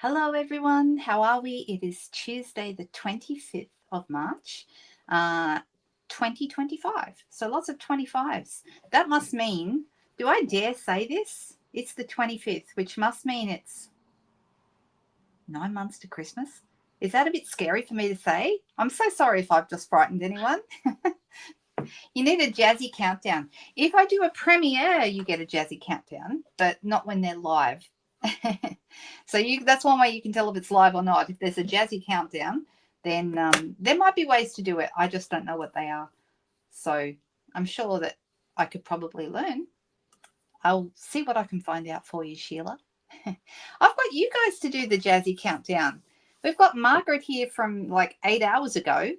Hello, everyone. How are we? It is Tuesday, the 25th of March, 2025. So lots of 25s. That must mean, do I dare say this? It's the 25th, which must mean it's 9 months to Christmas. Is that a bit scary for me to say? I'm so sorry if I've just frightened anyone. You need a jazzy countdown. If I do a premiere, you get a jazzy countdown, but not when they're live. So that's one way you can tell if it's live or not. If there's a jazzy countdown, then there might be ways to do it. I just don't know what they are. So I'm sure that I could probably learn. I'll see what I can find out for you, Sheila. I've got you guys to do the jazzy countdown. We've got Margaret here from like 8 hours ago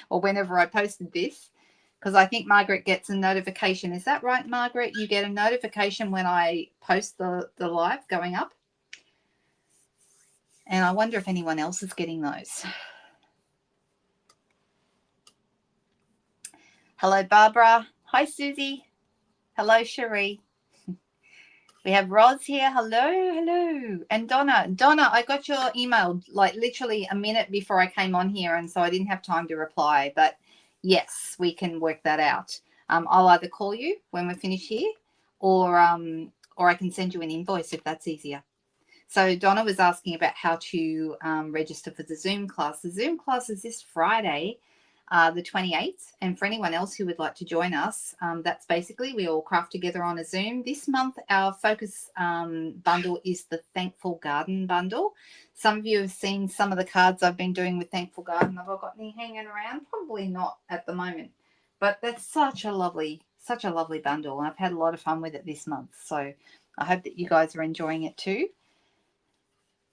or whenever I posted this, because I think Margaret gets a notification. Is that right, Margaret? You get a notification when I post the live going up? And I wonder if anyone else is getting those. Hello, Barbara. Hi, Susie. Hello, Cherie. We have Roz here. Hello. And Donna. Donna, I got your email like literally a minute before I came on here, and so I didn't have time to reply. But yes, we can work that out. I'll either call you when we're finished here, or I can send you an invoice if that's easier. So Donna was asking about how to register for the Zoom class. The Zoom class is this Friday, the 28th. And for anyone else who would like to join us, that's basically we all craft together on a Zoom. This month, our focus bundle is the Thankful Garden bundle. Some of you have seen some of the cards I've been doing with Thankful Garden. Have I got any hanging around? Probably not at the moment. But that's such a lovely bundle. And I've had a lot of fun with it this month. So I hope that you guys are enjoying it too.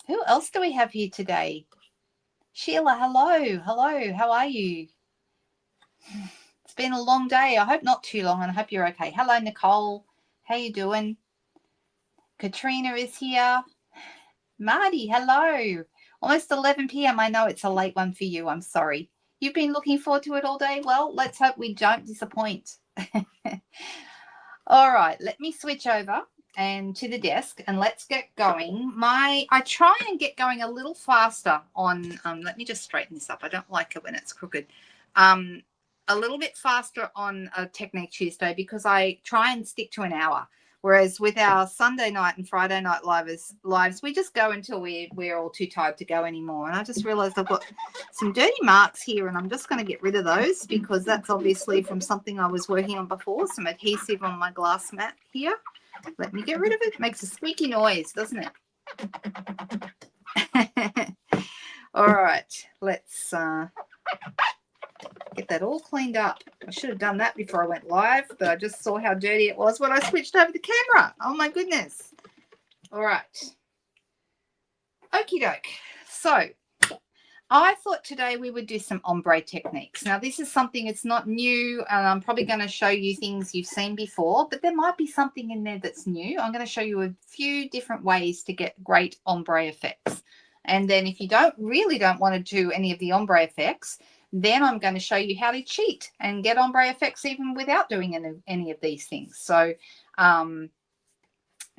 Who else do we have here today? Sheila, hello. How are you? It's been a long day. I hope not too long, and I hope you're okay. Hello, Nicole. How you doing? Katrina is here. Marty, hello. Almost 11 p.m. I know it's a late one for you. I'm sorry. You've been looking forward to it all day? Well, let's hope we don't disappoint. All right, let me switch over and to the desk and let's get going. I try and get going a little faster on let me just straighten this up. I don't like it when it's crooked. A little bit faster on a Technique Tuesday because I try and stick to an hour, whereas with our Sunday night and Friday night lives we just go until we're all too tired to go anymore. And I just realized I've got some dirty marks here, and I'm just going to get rid of those because that's obviously from something I was working on before, some adhesive on my glass mat here. Let me get rid of it. It makes a squeaky noise, doesn't it? All right, let's get that all cleaned up. I should have done that before I went live, but I just saw how dirty it was when I switched over the camera. Oh my goodness. All right. Okie doke. So I thought today we would do some ombre techniques. Now, this is something, it's not new, and I'm probably going to show you things you've seen before, but there might be something in there that's new. I'm going to show you a few different ways to get great ombre effects. And then if you really don't want to do any of the ombre effects, then I'm going to show you how to cheat and get ombre effects even without doing any of these things. So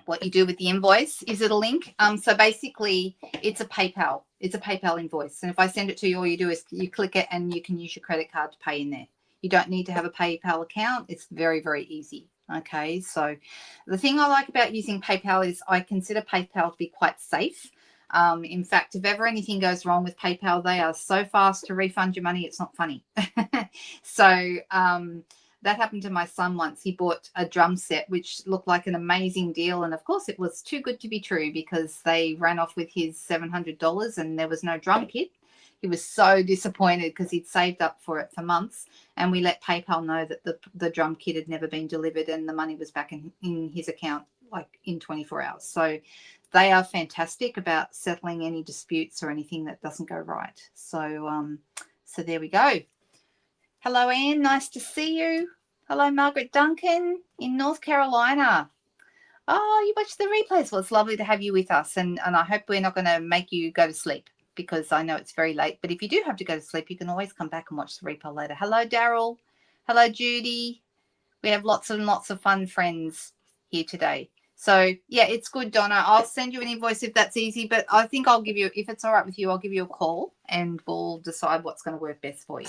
what you do with the invoice, is it a link? So basically it's a PayPal invoice. And if I send it to you, all you do is you click it and you can use your credit card to pay in there. You don't need to have a PayPal account. It's very, very easy. Okay. So the thing I like about using PayPal is I consider PayPal to be quite safe. In fact, if ever anything goes wrong with PayPal, they are so fast to refund your money. It's not funny. So, that happened to my son once. He bought a drum set, which looked like an amazing deal. And of course, it was too good to be true because they ran off with his $700 and there was no drum kit. He was so disappointed because he'd saved up for it for months. And we let PayPal know that the drum kit had never been delivered and the money was back in his account like in 24 hours. So they are fantastic about settling any disputes or anything that doesn't go right. So, so there we go. Hello, Anne. Nice to see you. Hello, Margaret Duncan in North Carolina. Oh, you watch the replays. Well, it's lovely to have you with us. And I hope we're not going to make you go to sleep because I know it's very late. But if you do have to go to sleep, you can always come back and watch the replay later. Hello, Daryl. Hello, Judy. We have lots and lots of fun friends here today. So yeah, it's good, Donna. I'll send you an invoice if that's easy, but I think I'll give you, if it's all right with you, I'll give you a call and we'll decide what's going to work best for you.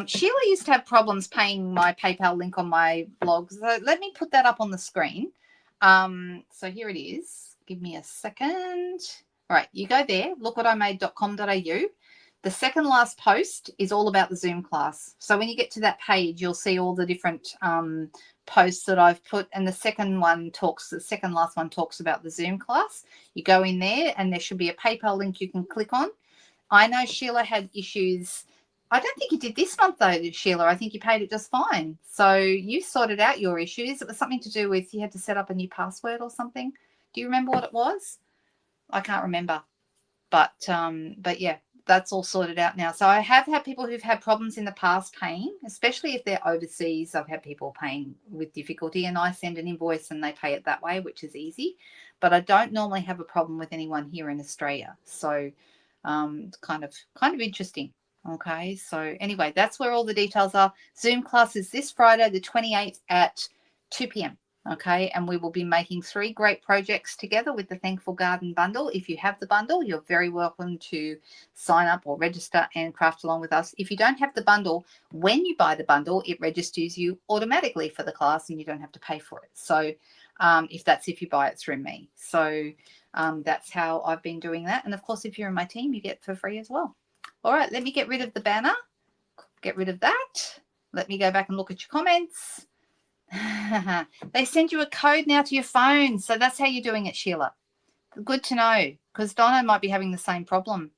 Sheila used to have problems paying my PayPal link on my blog. So let me put that up on the screen. So here it is. Give me a second. All right, you go there, lookwatimade.com.au. The second last post is all about the Zoom class. So when you get to that page, you'll see all the different posts that I've put. And the second last one talks about the Zoom class. You go in there and there should be a PayPal link you can click on. I know Sheila had issues. I don't think you did this month though, Sheila. I think you paid it just fine. So you sorted out your issues. It was something to do with you had to set up a new password or something. Do you remember what it was? I can't remember. But yeah, that's all sorted out now. So I have had people who've had problems in the past paying, especially if they're overseas. I've had people paying with difficulty and I send an invoice and they pay it that way, which is easy. But I don't normally have a problem with anyone here in Australia. So it's kind of interesting. Okay, so anyway, that's where all the details are. Zoom class is this Friday, the 28th at 2 p.m. Okay, and we will be making 3 great projects together with the Thankful Garden bundle. If you have the bundle, you're very welcome to sign up or register and craft along with us. If you don't have the bundle, when you buy the bundle, it registers you automatically for the class and you don't have to pay for it. So if you buy it through me. So that's how I've been doing that. And of course, if you're in my team, you get it for free as well. All right, let me get rid of the banner. Get rid of that. Let me go back and look at your comments. They send you a code now to your phone. So that's how you're doing it, Sheila. Good to know, because Donna might be having the same problem.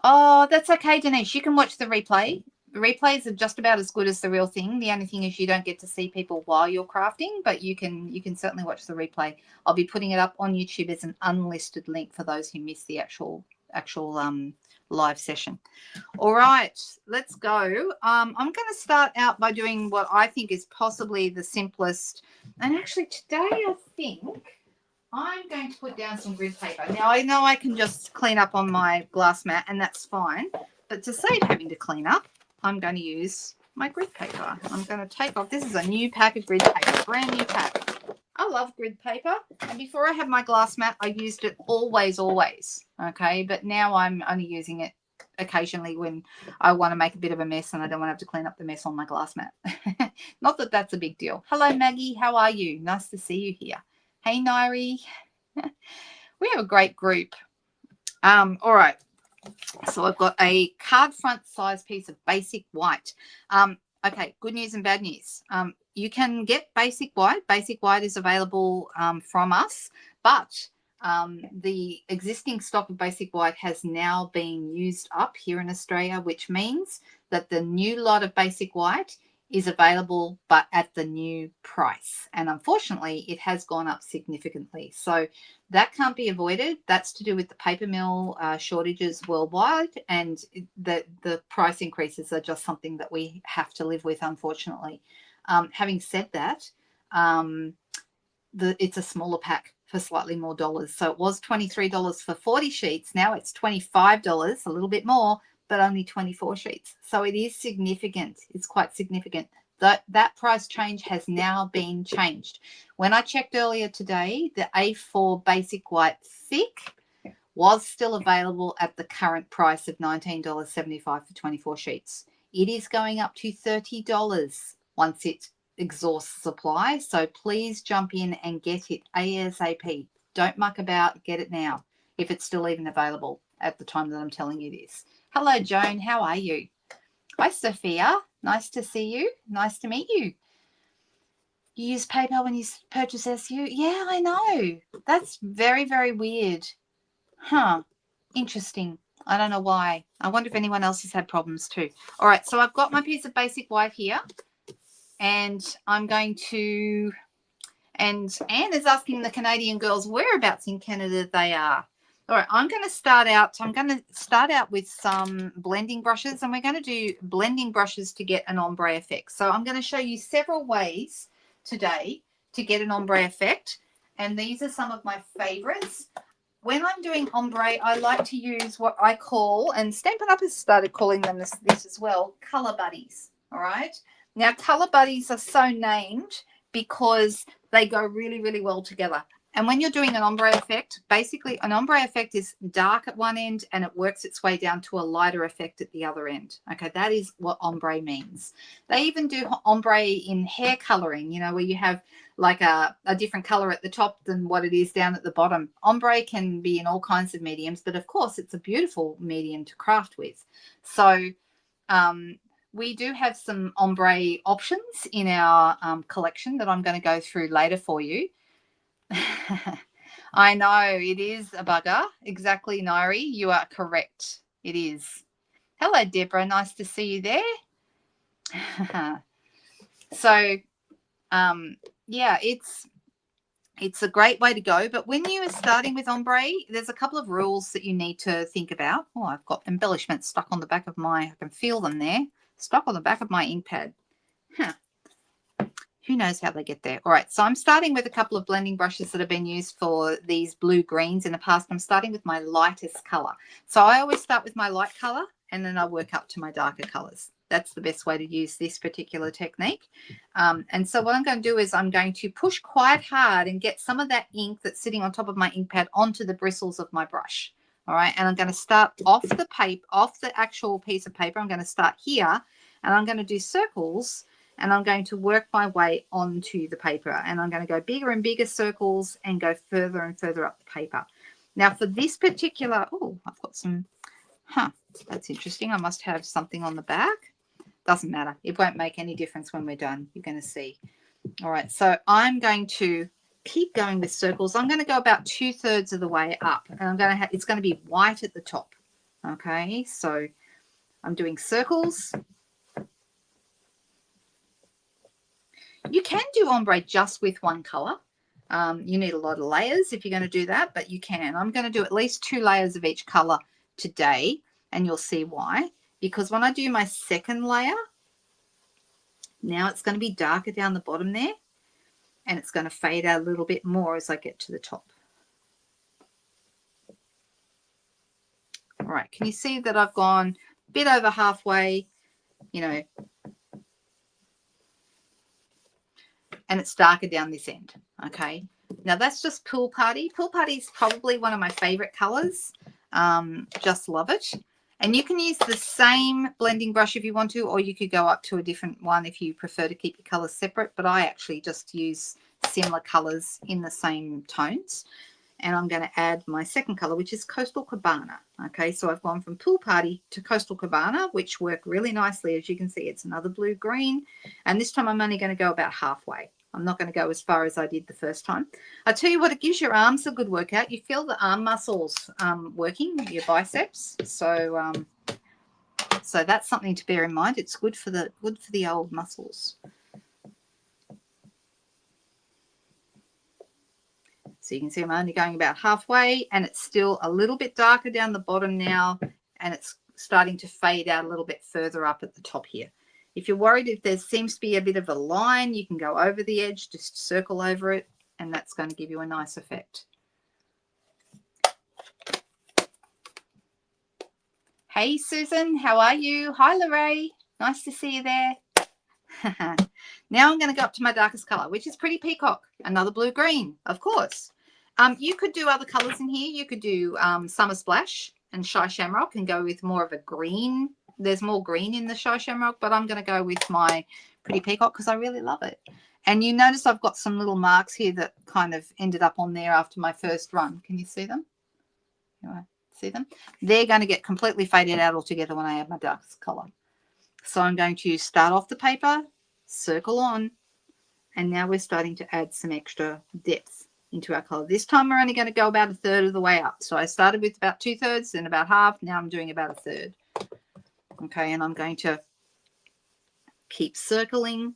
Oh, that's okay, Denise. You can watch the replay. The replays are just about as good as the real thing. The only thing is you don't get to see people while you're crafting, but you can certainly watch the replay. I'll be putting it up on YouTube as an unlisted link for those who miss the actual live session. All right, let's go. I'm going to start out by doing what I think is possibly the simplest. And actually today I think I'm going to put down some grid paper. Now I know I can just clean up on my glass mat and that's fine. But to save having to clean up, I'm going to use my grid paper. I'm going to take off. This is a new pack of grid paper, brand new pack. I love grid paper. And before I had my glass mat, I used it always. Okay, but now I'm only using it occasionally when I want to make a bit of a mess and I don't want to have to clean up the mess on my glass mat. Not that that's a big deal. Hello, Maggie. How are you? Nice to see you here. Hey, Nairi. We have a great group. All right. So I've got a card front size piece of basic white. Okay, good news and bad news. You can get basic white. Basic white is available from us, but the existing stock of basic white has now been used up here in Australia, which means that the new lot of basic white is available, but at the new price. And unfortunately, it has gone up significantly. So that can't be avoided. That's to do with the paper mill shortages worldwide. And the price increases are just something that we have to live with, unfortunately. Having said that, it's a smaller pack for slightly more dollars. So it was $23 for 40 sheets. Now it's $25, a little bit more, but only 24 sheets. So it is significant. It's quite significant. That price change has now been changed. When I checked earlier today, the A4 basic white thick was still available at the current price of $19.75 for 24 sheets. It is going up to $30 once it exhausts supply. So please jump in and get it ASAP. Don't muck about. Get it now if it's still even available at the time that I'm telling you this. Hello, Joan. How are you? Hi, Sophia. Nice to see you. Nice to meet you. You use PayPal when you purchase SU? Yeah, I know. That's very, very weird. Huh. Interesting. I don't know why. I wonder if anyone else has had problems too. All right, so I've got my piece of basic white here. And I'm going to, and Anne is asking the Canadian girls whereabouts in Canada they are. All right, I'm going to start out with some blending brushes, and we're going to do blending brushes to get an ombre effect. So I'm going to show you several ways today to get an ombre effect, and these are some of my favorites. When I'm doing ombre, I like to use what I call, and Stampin' Up! Has started calling them this as well, color buddies. All right. Now, color buddies are so named because they go really, really well together. And when you're doing an ombre effect, basically an ombre effect is dark at one end and it works its way down to a lighter effect at the other end. Okay, that is what ombre means. They even do ombre in hair coloring, you know, where you have like a different color at the top than what it is down at the bottom. Ombre can be in all kinds of mediums, but of course it's a beautiful medium to craft with. So we do have some ombre options in our collection that I'm going to go through later for you. I know it is a bugger. Exactly, Nairi. You are correct. It is. Hello, Deborah. Nice to see you there. So, yeah, it's a great way to go. But when you are starting with ombre, there's a couple of rules that you need to think about. Oh, I've got embellishments stuck on the back of I can feel them there, stuck on the back of my ink pad. Huh. Who knows how they get there? All right, so I'm starting with a couple of blending brushes that have been used for these blue greens in the past. I'm starting with my lightest color. So I always start with my light color and then I work up to my darker colors. That's the best way to use this particular technique. And so what I'm going to do is I'm going to push quite hard and get some of that ink that's sitting on top of my ink pad onto the bristles of my brush. All right, and I'm going to start off the paper, off the actual piece of paper. I'm going to start here and I'm going to do circles. And I'm going to work my way onto the paper and I'm going to go bigger and bigger circles and go further and further up the paper. Now for this particular, oh, I've got some, that's interesting. I must have something on the back. Doesn't matter. It won't make any difference when we're done. You're going to see. All right. So I'm going to keep going with circles. I'm going to go about 2/3 of the way up and I'm going to have, it's going to be white at the top. Okay. So I'm doing circles. You can do ombre just with one color. You need a lot of layers if you're going to do that, but you can. I'm going to do at least 2 layers of each color today, and you'll see why. Because when I do my second layer, now it's going to be darker down the bottom there, and it's going to fade out a little bit more as I get to the top. All right, can you see that I've gone a bit over halfway, you know, and it's darker down this end. Okay, now that's just Pool Party. Pool Party is probably one of my favorite colors. Just love it. And you can use the same blending brush if you want to, or you could go up to a different one if you prefer to keep your colors separate. But I actually just use similar colors in the same tones. And I'm going to add my second color, which is Coastal Cabana. Okay, so I've gone from Pool Party to Coastal Cabana, which work really nicely. As you can see, it's another blue-green. And this time I'm only going to go about halfway. I'm not going to go as far as I did the first time. I tell you what, it gives your arms a good workout. You feel the arm muscles working, your biceps. So so that's something to bear in mind. It's good for the old muscles. So you can see I'm only going about halfway and it's still a little bit darker down the bottom now and it's starting to fade out a little bit further up at the top here. If you're worried if there seems to be a bit of a line, you can go over the edge, just circle over it, and that's going to give you a nice effect. Hey, Susan, how are you? Hi, Lorraine. Nice to see you there. Now I'm going to go up to my darkest color, which is Pretty Peacock, another blue-green, of course. You could do other colors in here. You could do Summer Splash and Shy Shamrock and go with more of a green. There's more green in the Shy Shamrock, but I'm going to go with my Pretty Peacock because I really love it. And you notice I've got some little marks here that kind of ended up on there after my first run. Can you see them? See them? They're going to get completely faded out altogether when I add my darkest color. So I'm going to start off the paper, circle on, and now we're starting to add some extra depth into our color. This time we're only going to go about 1/3 of the way up. So I started with about 2/3, then about half. Now I'm doing about 1/3. Okay, and I'm going to keep circling.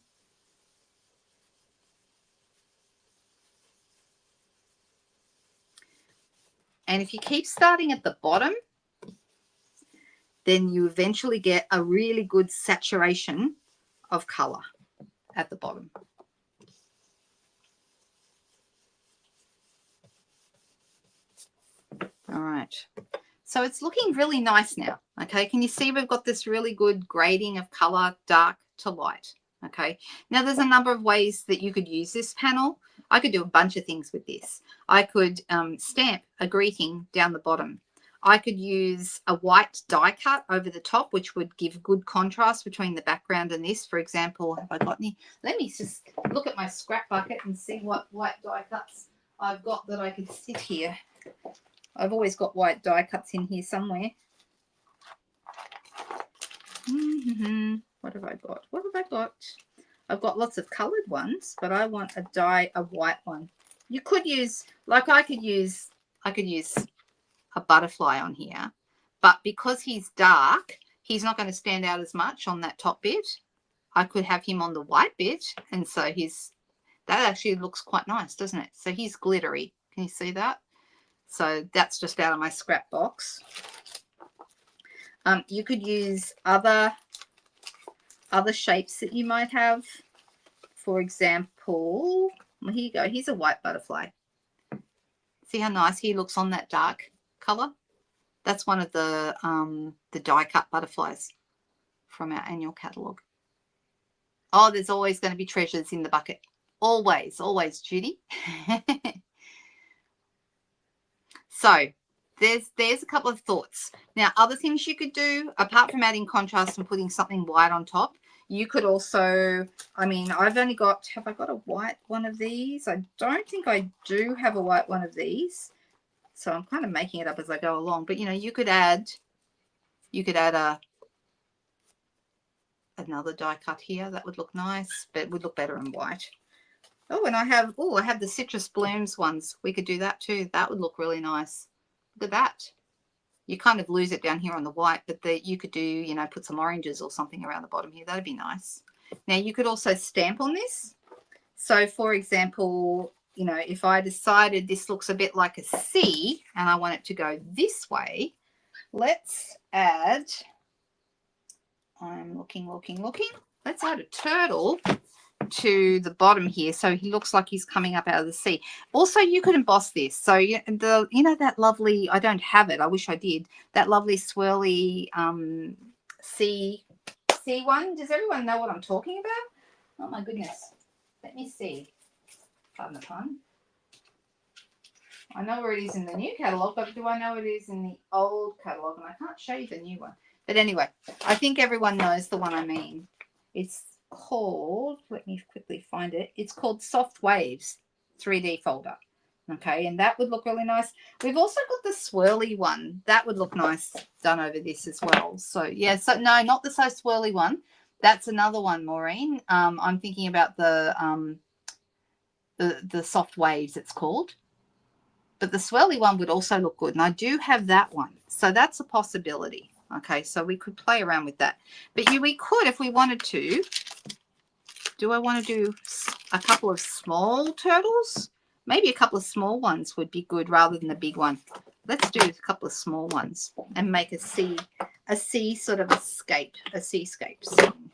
And if you keep starting at the bottom, then you eventually get a really good saturation of color at the bottom. All right. So it's looking really nice now. Okay, can you see we've got this really good grading of color, dark to light? Okay, now there's a number of ways that you could use this panel. I could do a bunch of things with this. I could stamp a greeting down the bottom. I could use a white die cut over the top, which would give good contrast between the background and this. For example, have I got any? Let me just look at my scrap bucket and see what white die cuts I've got that I could sit here. I've always got white die cuts in here somewhere. What have I got? What have I got? I've got lots of colored ones, but I want a white one. You could use, like I could use a butterfly on here, but because he's dark, he's not going to stand out as much on that top bit. I could have him on the white bit, and so that actually looks quite nice, doesn't it? So he's glittery. Can you see that? So that's just out of my scrap box. You could use other shapes that you might have. For example, well, here you go. Here's a white butterfly. See how nice he looks on that dark color? That's one of the die cut butterflies from our annual catalogue. Oh, there's always going to be treasures in the bucket. Always, always, Judy. So there's a couple of thoughts. Now, other things you could do, apart from adding contrast and putting something white on top, you could also, I mean, I've only got, have I got a white one of these? I don't think I do have a white one of these. So I'm kind of making it up as I go along. But, you know, you could add another die cut here. That would look nice, but it would look better in white. Oh, and I have the citrus blooms ones. We could do that too. That would look really nice. Look at that. You kind of lose it down here on the white, but you could do, you know, put some oranges or something around the bottom here. That'd be nice. Now, you could also stamp on this. So, for example, you know, if I decided this looks a bit like a C and I want it to go this way, let's add, I'm looking. Let's add a turtle to the bottom here, so he looks like he's coming up out of the sea. Also, you could emboss this. So you know that lovely, I don't have it, I wish I did, that lovely swirly sea one. Does everyone know what I'm talking about? Oh my goodness, let me see. Pardon the pun. I know where it is in the new catalogue, but do I know it is in the old catalogue? And I can't show you the new one. But anyway, I think everyone knows the one I mean. It's called, let me quickly find it. It's called Soft Waves 3D folder. Okay, and that would look really nice. We've also got the swirly one. That would look nice done over this as well. So yeah, so no, not the so swirly one. That's another one, Maureen. I'm thinking about the Soft Waves, it's called. But the swirly one would also look good. And I do have that one. So that's a possibility. Okay, so we could play around with that. But we could, if we wanted to, do I want to do a couple of small turtles? Maybe a couple of small ones would be good rather than the big one. Let's do a couple of small ones and make a sea sort of a seascape scene.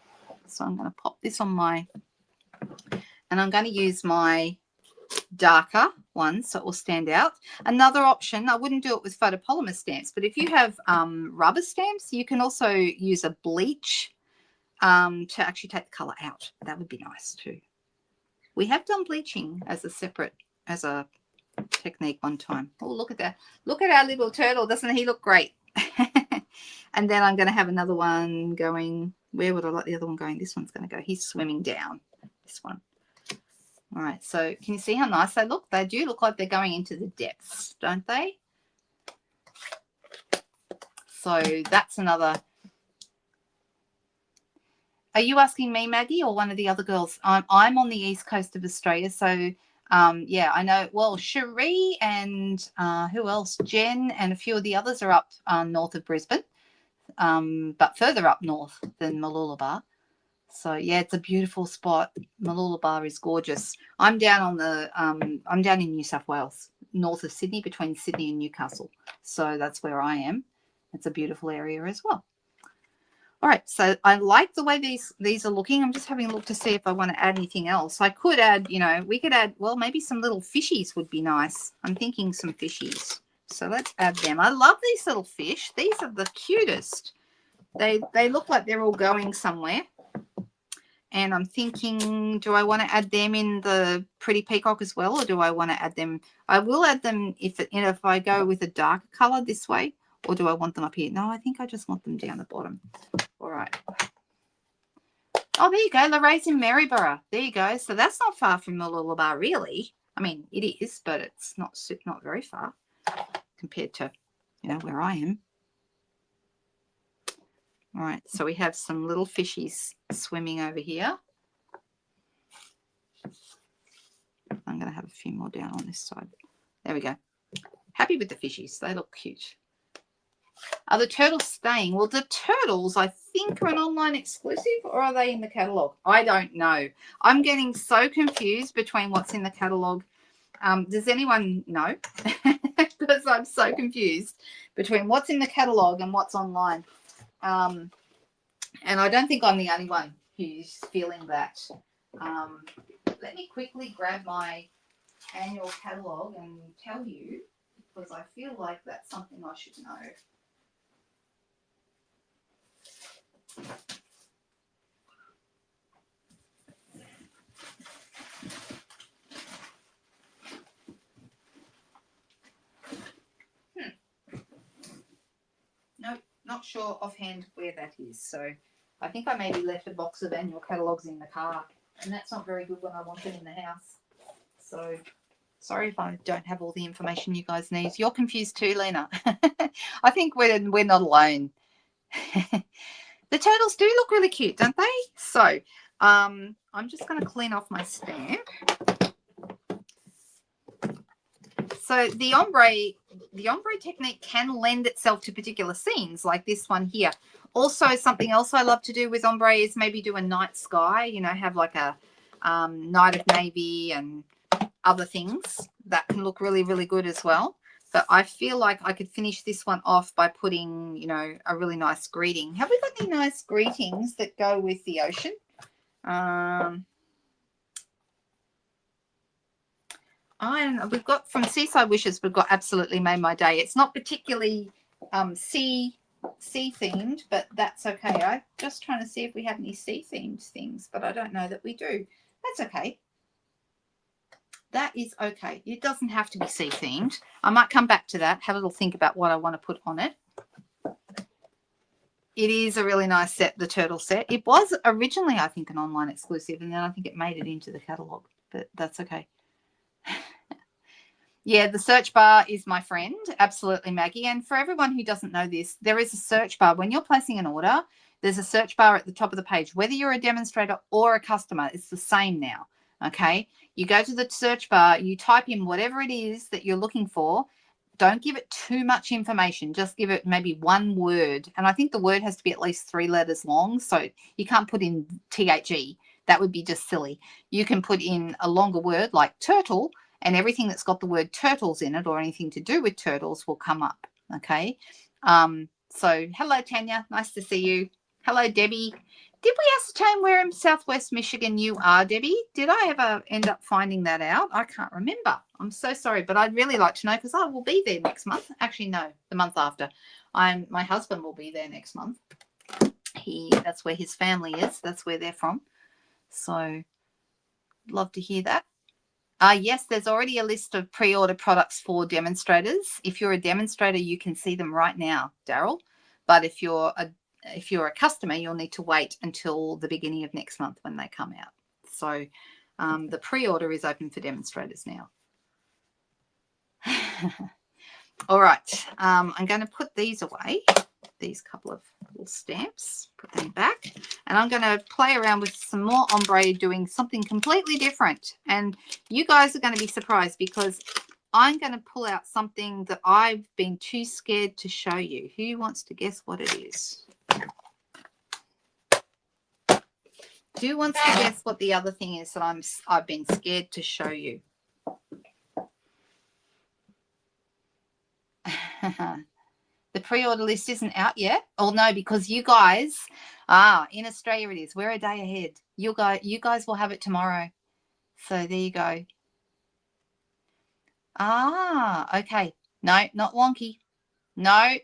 So I'm going to pop this on my, and I'm going to use my darker ones so it will stand out. Another option, I wouldn't do it with photopolymer stamps, but if you have rubber stamps, you can also use a bleach to actually take the color out. That would be nice too. We have done bleaching as a technique one time. Oh, look at that. Look at our little turtle. Doesn't he look great? And then I'm going to have another one going. Where would I like the other one going? This one's going to go. He's swimming down. This one. All right, so can you see how nice they look? They do look like they're going into the depths, don't they? So that's another. Are you asking me, Maggie, or one of the other girls? I'm on the east coast of Australia, so yeah, I know. Well, Cherie and who else? Jen and a few of the others are up north of Brisbane, but further up north than Mooloolaba. So yeah, it's a beautiful spot. Mooloolaba is gorgeous. I'm down on the I'm down in New South Wales, north of Sydney, between Sydney and Newcastle. So that's where I am. It's a beautiful area as well. All right, so I like the way these are looking. I'm just having a look to see if I want to add anything else. I could add, you know, we could add, well, maybe some little fishies would be nice. I'm thinking some fishies. So let's add them. I love these little fish. These are the cutest. They look like they're all going somewhere. And I'm thinking, do I want to add them in the Pretty Peacock as well, or do I want to add them? I will add them if I go with a darker color this way, or do I want them up here? No, I think I just want them down the bottom. All right. Oh, there you go, La Raisin Maryborough. There you go. So that's not far from Mooloolaba, really. I mean, it is, but it's not very far compared to, where I am. All right, so we have some little fishies swimming over here. I'm going to have a few more down on this side. There we go. Happy with the fishies. They look cute. Are the turtles staying? Well, the turtles, I think, are an online exclusive, or are they in the catalogue? I don't know. I'm getting so confused between what's in the catalogue. Does anyone know? Because I'm so confused between what's in the catalogue and what's online. And I don't think I'm the only one who's feeling that. Let me quickly grab my annual catalogue and tell you, because I feel like that's something I should know. Nope, not sure offhand where that is. So I think I maybe left a box of annual catalogues in the car, and that's not very good when I want them in the house. So sorry if I don't have all the information you guys need. You're confused too, Lena. I think we're not alone. The turtles do look really cute, don't they? So I'm just going to clean off my stamp. So the ombre technique can lend itself to particular scenes like this one here. Also, something else I love to do with ombre is maybe do a night sky, have like a night of navy and other things that can look really, really good as well. But I feel like I could finish this one off by putting, a really nice greeting. Have we got any nice greetings that go with the ocean? We've got from Seaside Wishes, we've got Absolutely Made My Day. It's not particularly sea themed, but that's okay. I'm just trying to see if we have any sea themed things, but I don't know that we do. That's okay. That is okay. It doesn't have to be sea themed. I might come back to that, have a little think about what I want to put on it. It is a really nice set, the turtle set. It was originally, I think, an online exclusive, and then I think it made it into the catalogue, but that's okay. Yeah, the search bar is my friend, Absolutely Maggie. And for everyone who doesn't know this, there is a search bar. When you're placing an order, there's a search bar at the top of the page. Whether you're a demonstrator or a customer, it's the same now, okay? You go to the search bar, you type in whatever it is that you're looking for. Don't give it too much information. Just give it maybe one word. And I think the word has to be at least 3 letters long, so you can't put in THE. That would be just silly. You can put in a longer word like turtle, and everything that's got the word turtles in it or anything to do with turtles will come up, okay? So hello, Tanya. Nice to see you. Hello, Debbie. Did we ascertain where in Southwest Michigan you are, Debbie? Did I ever end up finding that out? I can't remember. I'm so sorry, but I'd really like to know because I will be there next month. Actually, no, the month after. My husband will be there next month. That's where his family is. That's where they're from. So love to hear that. Yes, there's already a list of pre-order products for demonstrators. If you're a demonstrator, you can see them right now, Daryl. But if you're a customer, you'll need to wait until the beginning of next month when they come out. So the pre-order is open for demonstrators now. All right, I'm going to put these away, these couple of little stamps, put them back, and I'm going to play around with some more ombre doing something completely different. And you guys are going to be surprised because I'm going to pull out something that I've been too scared to show you. Who wants to guess what it is? Who wants to guess what the other thing is that I've been scared to show you? The pre-order list isn't out yet. Oh no, because you guys, in Australia it is. We're a day ahead. You guys will have it tomorrow. So there you go. Okay. No, not wonky. No,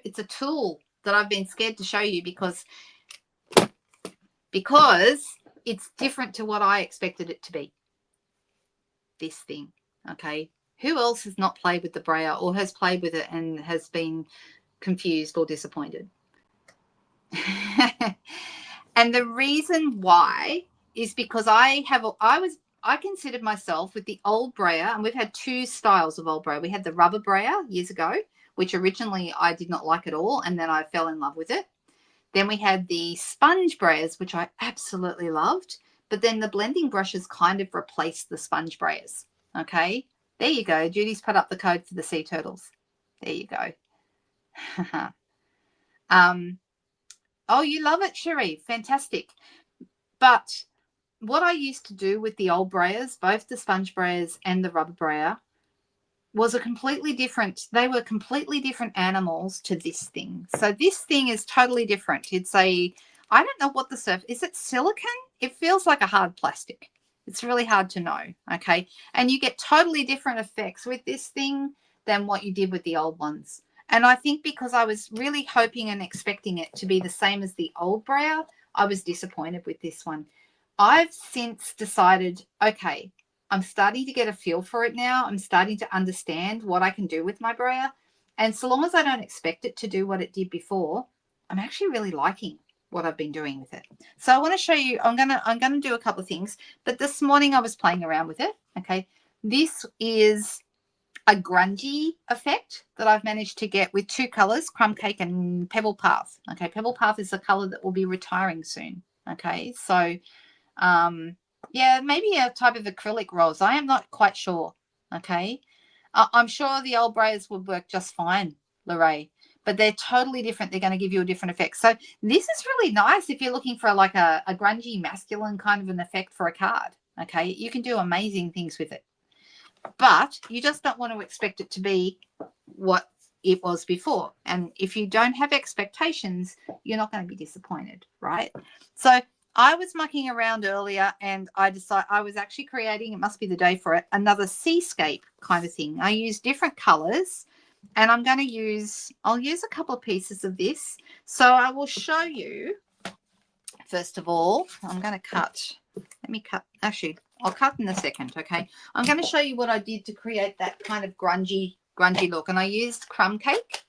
it's a tool that I've been scared to show you because it's different to what I expected it to be. This thing, okay? Who else has not played with the brayer or has played with it and has been confused or disappointed? And the reason why is because I considered myself with the old brayer, and we've had two styles of old brayer. We had the rubber brayer years ago, which originally I did not like at all, and then I fell in love with it. Then we had the sponge brayers, which I absolutely loved, but then the blending brushes kind of replaced the sponge brayers. Okay, there you go. Judy's put up the code for the sea turtles. There you go. Oh, you love it, Cherie. Fantastic. But what I used to do with the old brayers, both the sponge brayers and the rubber brayer, was they were completely different animals to this thing. So this thing is totally different. I don't know what the surface, is it silicone? It feels like a hard plastic. It's really hard to know, okay? And you get totally different effects with this thing than what you did with the old ones. And I think because I was really hoping and expecting it to be the same as the old brayer, I was disappointed with this one. I've since decided, okay, I'm starting to get a feel for it now. I'm starting to understand what I can do with my brayer. And so long as I don't expect it to do what it did before, I'm actually really liking what I've been doing with it. So I want to show you, I'm gonna do a couple of things, but this morning I was playing around with it. Okay. This is a grungy effect that I've managed to get with two colors, Crumb Cake and Pebble Path. Okay. Pebble Path is the color that will be retiring soon. Okay. So, yeah, maybe a type of acrylic rose. I am not quite sure. Okay. I'm sure the old brayers would work just fine, Lorraine, but they're totally different. They're going to give you a different effect. So this is really nice if you're looking for like a grungy masculine kind of an effect for a card. Okay. You can do amazing things with it, but you just don't want to expect it to be what it was before. And if you don't have expectations, you're not going to be disappointed, right? So I was mucking around earlier and I decided I was actually creating, it must be the day for it, another seascape kind of thing. I use different colors and I'll use a couple of pieces of this. So I will show you, first of all, I'm going to cut. Let me cut. Actually, I'll cut in a second, okay? I'm going to show you what I did to create that kind of grungy look. And I used Crumb Cake.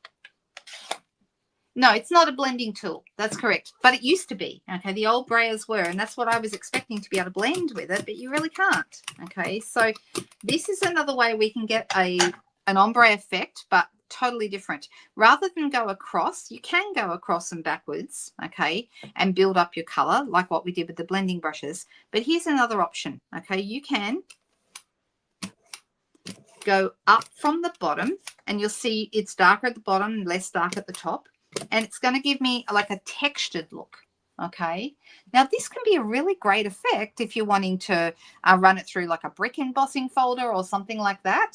No, it's not a blending tool. That's correct. But it used to be. Okay, the old brayers were, and that's what I was expecting to be able to blend with it, but you really can't. Okay, so this is another way we can get an ombre effect, but totally different. Rather than go across, you can go across and backwards, okay, and build up your color like what we did with the blending brushes. But here's another option, okay? You can go up from the bottom, and you'll see it's darker at the bottom and less dark at the top. And it's going to give me like a textured look, okay? Now, this can be a really great effect if you're wanting to run it through like a brick embossing folder or something like that.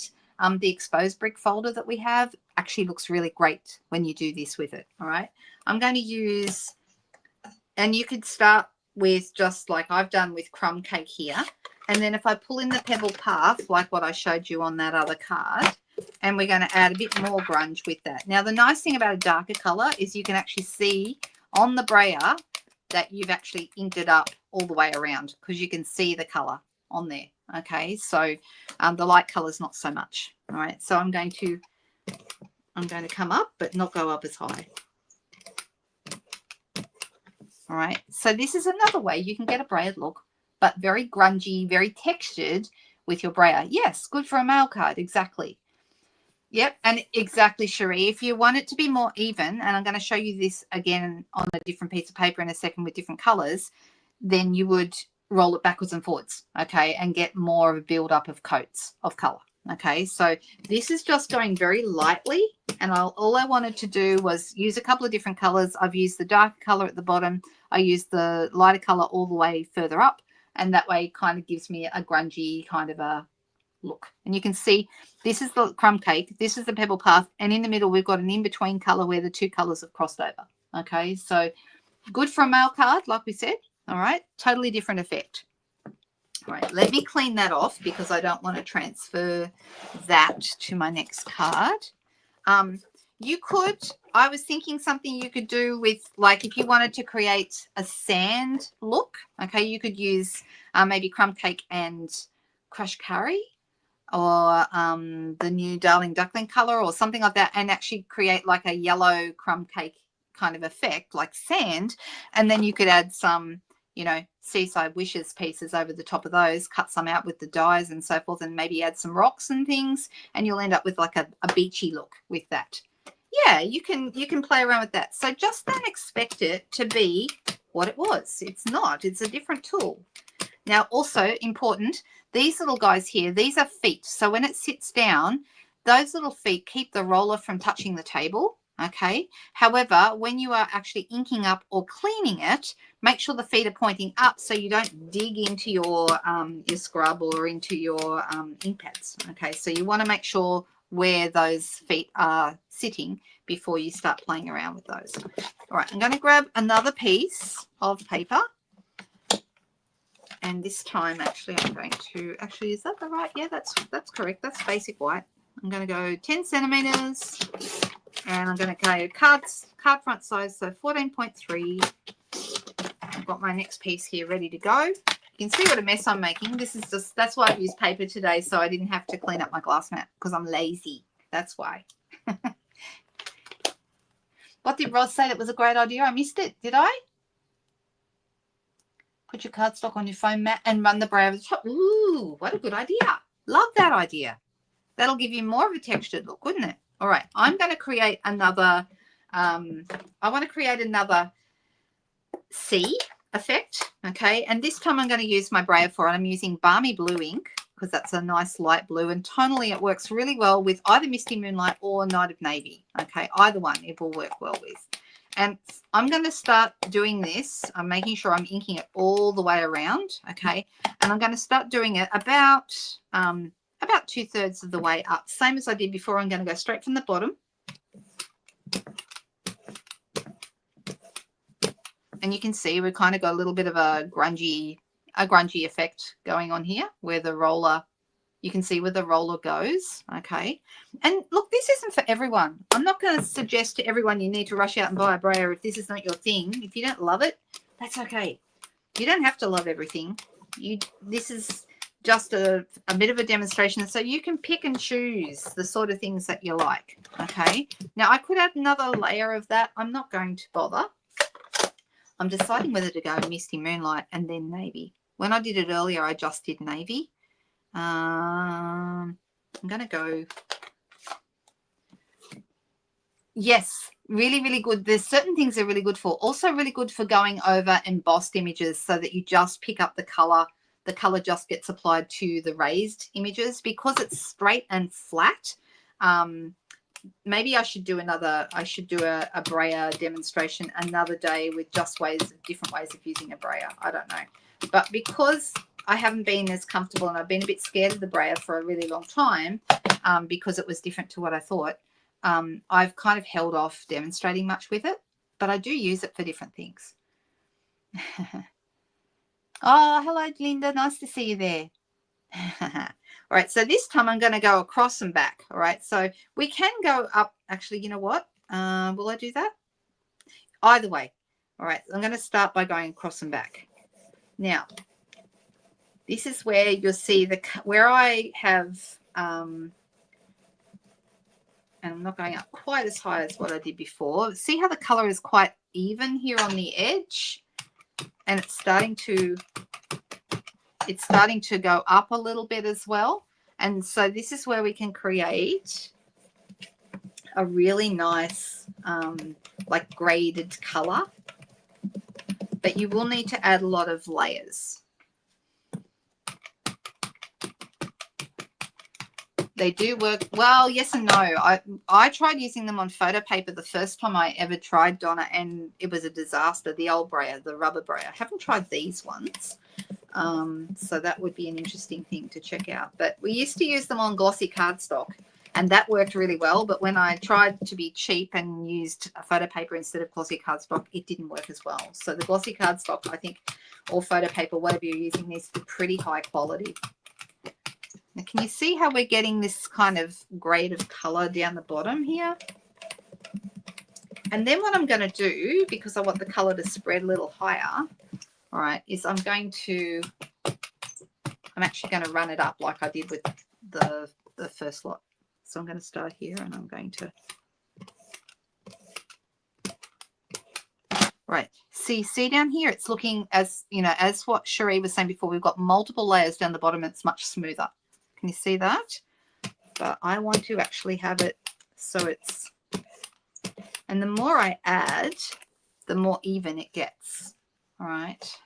The exposed brick folder that we have actually looks really great when you do this with it, all right? I'm going to use, and you could start with just like I've done with Crumb Cake here. And then if I pull in the Pebble Path, like what I showed you on that other card, and we're going to add a bit more grunge with that. Now, the nice thing about a darker color is you can actually see on the brayer that you've actually inked it up all the way around because you can see the color on there. Okay, so the light color is not so much. All right, so I'm going to come up, but not go up as high. All right, so this is another way you can get a brayered look, but very grungy, very textured with your brayer. Yes, good for a mail card, exactly. Yep, and exactly, Cherie. If you want it to be more even, and I'm going to show you this again on a different piece of paper in a second with different colors, then you would roll it backwards and forwards, okay, and get more of a build-up of coats of color, okay? So this is just going very lightly, and all I wanted to do was use a couple of different colors. I've used the dark color at the bottom. I used the lighter color all the way further up, and that way it kind of gives me a grungy kind of a look. And you can see this is the Crumb Cake, this is the Pebble Path, and in the middle we've got an in-between color where the two colors have crossed over. Okay, so good for a mail card, like we said. All right, totally different effect. All right, let me clean that off because I don't want to transfer that to my next card. You could, I was thinking something you could do with, like, if you wanted to create a sand look, okay, you could use maybe crumb cake and crushed curry, or the new Darling Duckling color or something like that, and actually create like a yellow crumb cake kind of effect, like sand. And then you could add some, you know, Seaside Wishes pieces over the top of those, cut some out with the dyes and so forth, and maybe add some rocks and things, and you'll end up with like a beachy look with that. Yeah, you can play around with that. So just don't expect it to be what it was. It's not. It's a different tool. Now, also important, these little guys here, these are feet. So when it sits down, those little feet keep the roller from touching the table, okay? However, when you are actually inking up or cleaning it, make sure the feet are pointing up so you don't dig into your scrub or into your ink pads, okay? So you want to make sure where those feet are sitting before you start playing around with those. All right, I'm going to grab another piece of paper. And this time, actually, I'm going to, actually, is that the right? Yeah, that's correct. That's basic white. I'm going to go 10 centimeters, and I'm going to go card front size, so 14.3. I've got my next piece here ready to go. You can see what a mess I'm making. This is just, that's why I've used paper today, so I didn't have to clean up my glass mat, because I'm lazy. That's why. What did Roz say? That was a great idea. I missed it. Did I? Put your cardstock on your foam mat and run the brayer over the top. Ooh, what a good idea. Love that idea. That'll give you more of a textured look, wouldn't it? All right, I'm going to create another, I want to create another sea effect, okay? And this time I'm going to use my brayer for it. I'm using Balmy Blue ink because that's a nice light blue, and tonally it works really well with either Misty Moonlight or Night of Navy, okay? Either one it will work well with. And I'm going to start doing this. I'm making sure I'm inking it all the way around, okay? And I'm going to start doing it about 2/3 of the way up. Same as I did before. I'm going to go straight from the bottom. And you can see we've kind of got a little bit of a grungy effect going on here where the roller, you can see where the roller goes, okay? And look, this isn't for everyone. I'm not going to suggest to everyone you need to rush out and buy a brayer if this is not your thing. If you don't love it, that's okay. You don't have to love everything. This is just a bit of a demonstration, so you can pick and choose the sort of things that you like, okay? Now, I could add another layer of that. I'm not going to bother. I'm deciding whether to go Misty Moonlight and then Navy. When I did it earlier, I just did Navy. I'm going to go. Yes, really, really good. There's certain things they're really good for. Also really good for going over embossed images so that you just pick up the color. The color just gets applied to the raised images because it's straight and flat. Maybe I should do a brayer demonstration another day with just different ways of using a brayer. I don't know. But because I haven't been as comfortable and I've been a bit scared of the brayer for a really long time because it was different to what I thought, I've kind of held off demonstrating much with it, but I do use it for different things. Oh, hello, Linda. Nice to see you there. All right, so this time I'm going to go across and back. All right, so we can go up. Actually, you know what? Will I do that? Either way. All right, I'm going to start by going across and back. Now, this is where you'll see where I have, and I'm not going up quite as high as what I did before. See how the color is quite even here on the edge, and it's starting to go up a little bit as well. And so this is where we can create a really nice like graded color, but you will need to add a lot of layers. They do work well, yes and no. I tried using them on photo paper the first time I ever tried, Donna, and it was a disaster. The old brayer, the rubber brayer. I haven't tried these ones. So that would be an interesting thing to check out. But we used to use them on glossy cardstock, and that worked really well. But when I tried to be cheap and used a photo paper instead of glossy cardstock, it didn't work as well. So the glossy cardstock, I think, or photo paper, whatever you're using, needs to be pretty high quality. Now, can you see how we're getting this kind of grade of color down the bottom here? And then what I'm going to do, because I want the color to spread a little higher, all right, is I'm actually going to run it up like I did with the first lot. So I'm going to start here and I'm going to, right, see down here, it's looking as, you know, as what Cherie was saying before, we've got multiple layers down the bottom. It's much smoother. Can you see that? But I want to actually have it so it's, and the more I add, the more even it gets. All right.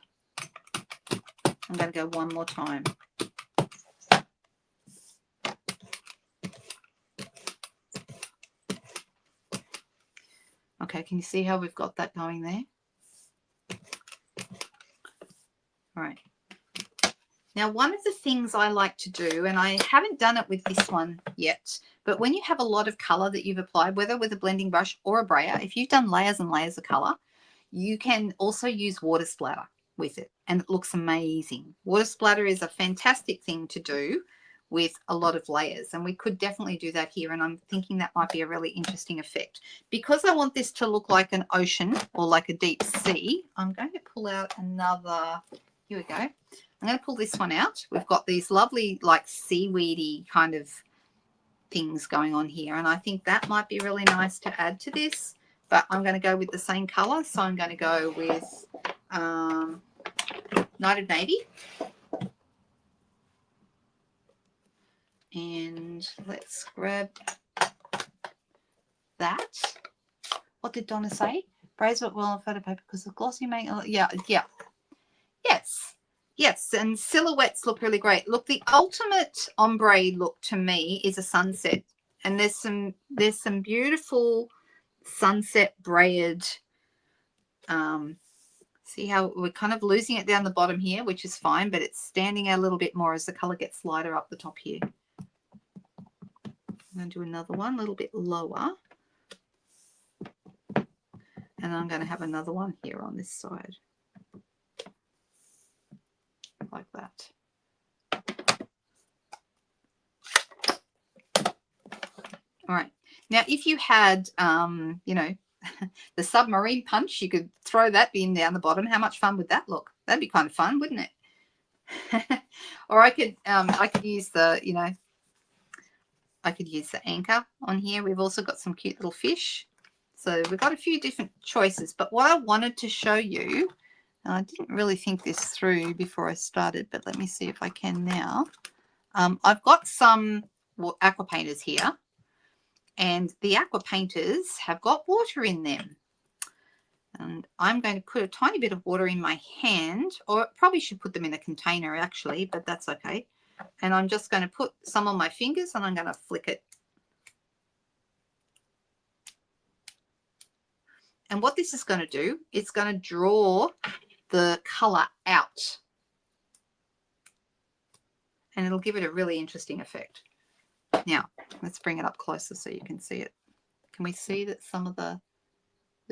I'm going to go one more time. Okay, can you see how we've got that going there? All right. Now, one of the things I like to do, and I haven't done it with this one yet, but when you have a lot of color that you've applied, whether with a blending brush or a brayer, if you've done layers and layers of color, you can also use water splatter with it, and it looks amazing. Water splatter is a fantastic thing to do with a lot of layers, and we could definitely do that here, and I'm thinking that might be a really interesting effect. Because I want this to look like an ocean or like a deep sea, I'm going to pull out another, here we go. I'm going to pull this one out. We've got these lovely like seaweedy kind of things going on here, and I think that might be really nice to add to this, but I'm going to go with the same color. So I'm going to go with Night of Navy, and let's grab that. What did Donna say? Braise it well on photo paper because the glossy make, yeah, yes, and silhouettes look really great. Look, the ultimate ombre look to me is a sunset, and there's some beautiful sunset braid. See how we're kind of losing it down the bottom here, which is fine, but it's standing out a little bit more as the color gets lighter up the top here. I'm going to do another one a little bit lower, and I'm going to have another one here on this side like that. All right. Now, if you had, you know, the submarine punch, you could throw that in down the bottom. How much fun would that look? That'd be kind of fun, wouldn't it? Or I could use the, you know, I could use the anchor on here. We've also got some cute little fish. So we've got a few different choices. But what I wanted to show you, and I didn't really think this through before I started, but let me see if I can now. I've got some aqua painters here. And the aqua painters have got water in them. And I'm going to put a tiny bit of water in my hand, or I probably should put them in a container actually, but that's okay. And I'm just going to put some on my fingers and I'm going to flick it. And what this is going to do, it's going to draw the color out. And it'll give it a really interesting effect. Now, let's bring it up closer so you can see it. Can we see that some of the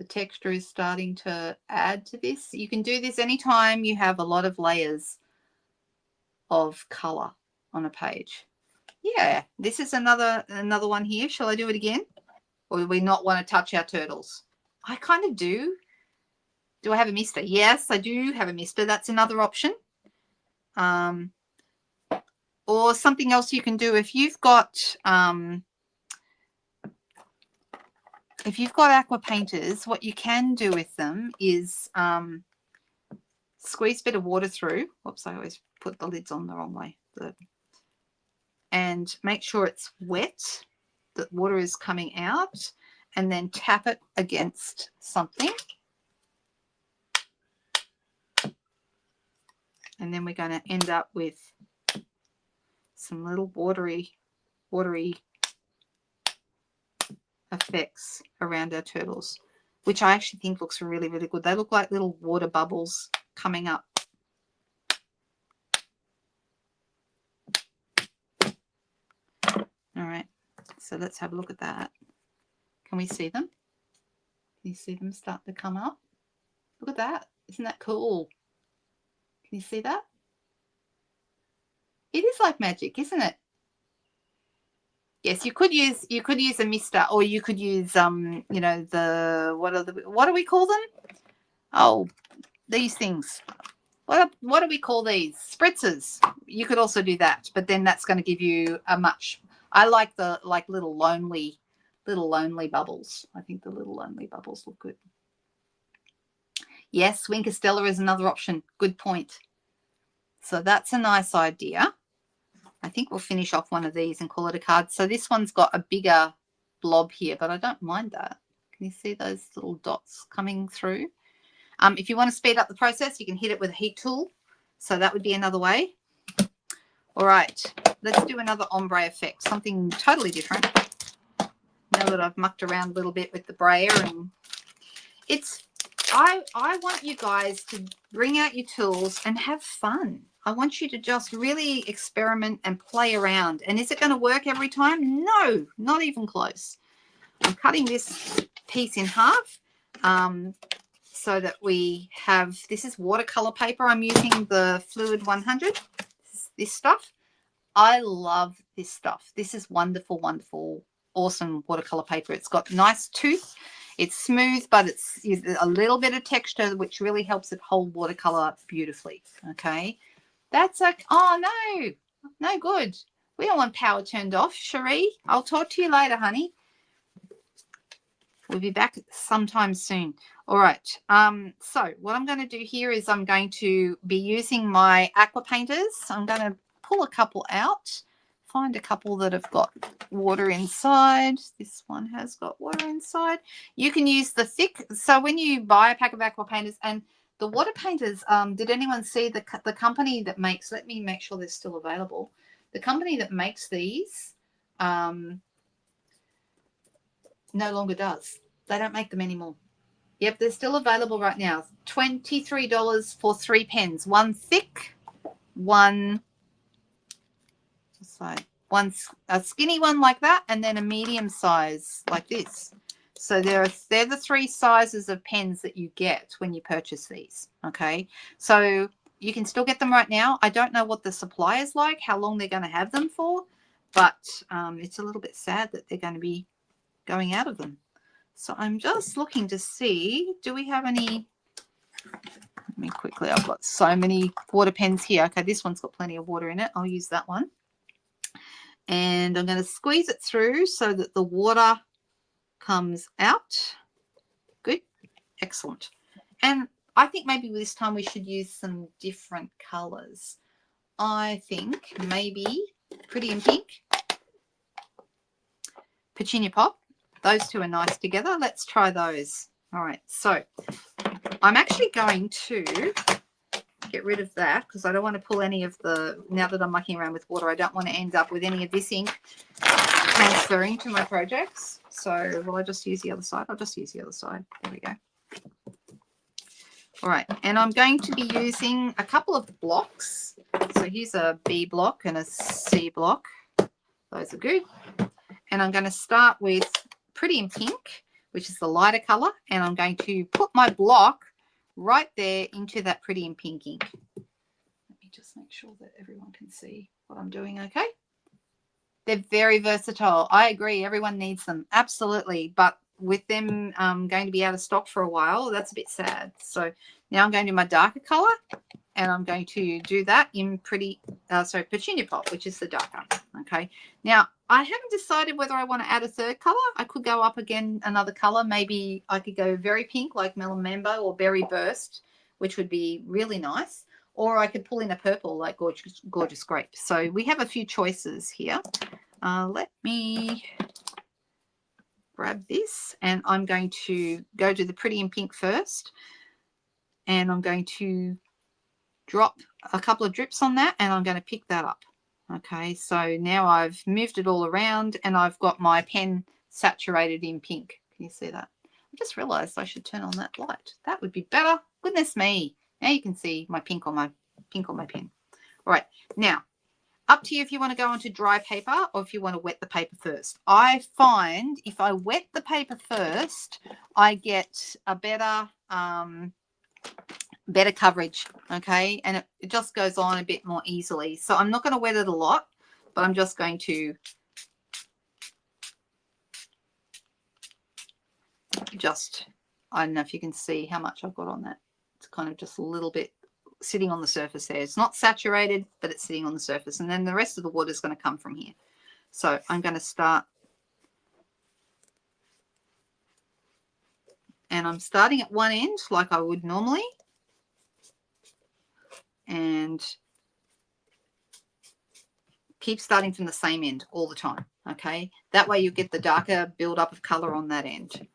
texture is starting to add to this? You can do this anytime you have a lot of layers of color on a page. Yeah, this is another one here. Shall I do it again? Or do we not want to touch our turtles? I kind of do. Do I have a mister? Yes, I do have a mister. That's another option. Or something else you can do if you've got aqua painters, what you can do with them is squeeze a bit of water through. Whoops, I always put the lids on the wrong way. And make sure it's wet, that water is coming out, and then tap it against something. And then we're going to end up with some little watery effects around our turtles, which I actually think looks really, really good. They look like little water bubbles coming up. All right, so let's have a look at that. Can we see them? Can you see them start to come up? Look at that. Isn't that cool? Can you see that? It is like magic, isn't it? Yes, you could use a mister, or you could use you know, the what do we call them? Oh, these things. What do we call these? Spritzers. You could also do that, but then that's going to give you a much. I like the little lonely bubbles. I think the little lonely bubbles look good. Yes, Wink Stella is another option. Good point. So that's a nice idea. I think we'll finish off one of these and call it a card. So this one's got a bigger blob here, but I don't mind that. Can you see those little dots coming through? If you want to speed up the process, you can hit it with a heat tool. So that would be another way. All right, let's do another ombre effect, something totally different. Now that I've mucked around a little bit with the brayer, and I want you guys to bring out your tools and have fun. I want you to just really experiment and play around. And is it going to work every time? No, not even close. I'm cutting this piece in half so that we have, this is watercolor paper. I'm using the Fluid 100, this stuff. I love this stuff. This is wonderful, wonderful, awesome watercolor paper. It's got nice tooth. It's smooth, but it's a little bit of texture, which really helps it hold watercolor beautifully. Okay. That's like, oh, no good. We don't want power turned off. Cherie, I'll talk to you later, honey. We'll be back sometime soon. All right. So what I'm going to do here is I'm going to be using my aqua painters. I'm going to pull a couple out, find a couple that have got water inside. This one has got water inside. You can use the thick. So when you buy a pack of aqua painters, and the water painters, did anyone see the company that makes, let me make sure they're still available. The company that makes these no longer does. They don't make them anymore. Yep, they're still available right now. $23 for 3 pens. One thick, one a skinny one like that, and then a medium size like this. So they're the 3 sizes of pens that you get when you purchase these. Okay, so you can still get them right now. I don't know what the supply is like, how long they're going to have them for, but it's a little bit sad that they're going to be going out of them. So I'm just looking to see, do we have any? Let me quickly, I've got so many water pens here. Okay, this one's got plenty of water in it. I'll use that one. And I'm going to squeeze it through so that the water comes out. Good. Excellent. And I think maybe this time we should use some different colors. I think maybe Pretty in Pink, Petunia Pop. Those two are nice together. Let's try those. All right. So I'm actually going to get rid of that because I don't want to pull any of the, now that I'm mucking around with water, I don't want to end up with any of this ink transferring to my projects. So will I just use the other side? I'll just use the other side. There we go. All right. And I'm going to be using a couple of blocks. So here's a B block and a C block. Those are good. And I'm going to start with Pretty in Pink, which is the lighter color. And I'm going to put my block right there into that Pretty in Pink ink. Let me just make sure that everyone can see what I'm doing. Okay. They're very versatile. I agree. Everyone needs them. Absolutely. But with them going to be out of stock for a while, that's a bit sad. So now I'm going to my darker color, and I'm going to do that in Petunia Pop, which is the darker. Okay. Now I haven't decided whether I want to add a third color. I could go up again another color. Maybe I could go very pink like Melon Mambo or Berry Burst, which would be really nice. Or I could pull in a purple like Gorgeous Grape. So we have a few choices here. Let me grab this, and I'm going to go to the Pretty in Pink first. And I'm going to drop a couple of drips on that, and I'm going to pick that up. Okay, so now I've moved it all around, and I've got my pen saturated in pink. Can you see that? I just realized I should turn on that light. That would be better. Goodness me. Now you can see my pink on my pen. All right, now up to you if you want to go onto dry paper or if you want to wet the paper first. I find if I wet the paper first, I get a better coverage, okay, and it just goes on a bit more easily. So I'm not going to wet it a lot, but I'm just going to just, I don't know if you can see how much I've got on that. It's kind of just a little bit sitting on the surface there. It's not saturated, but it's sitting on the surface. And then the rest of the water is going to come from here. So I'm going to start. And I'm starting at one end like I would normally. And keep starting from the same end all the time. Okay. That way you get the darker build-up of color on that end.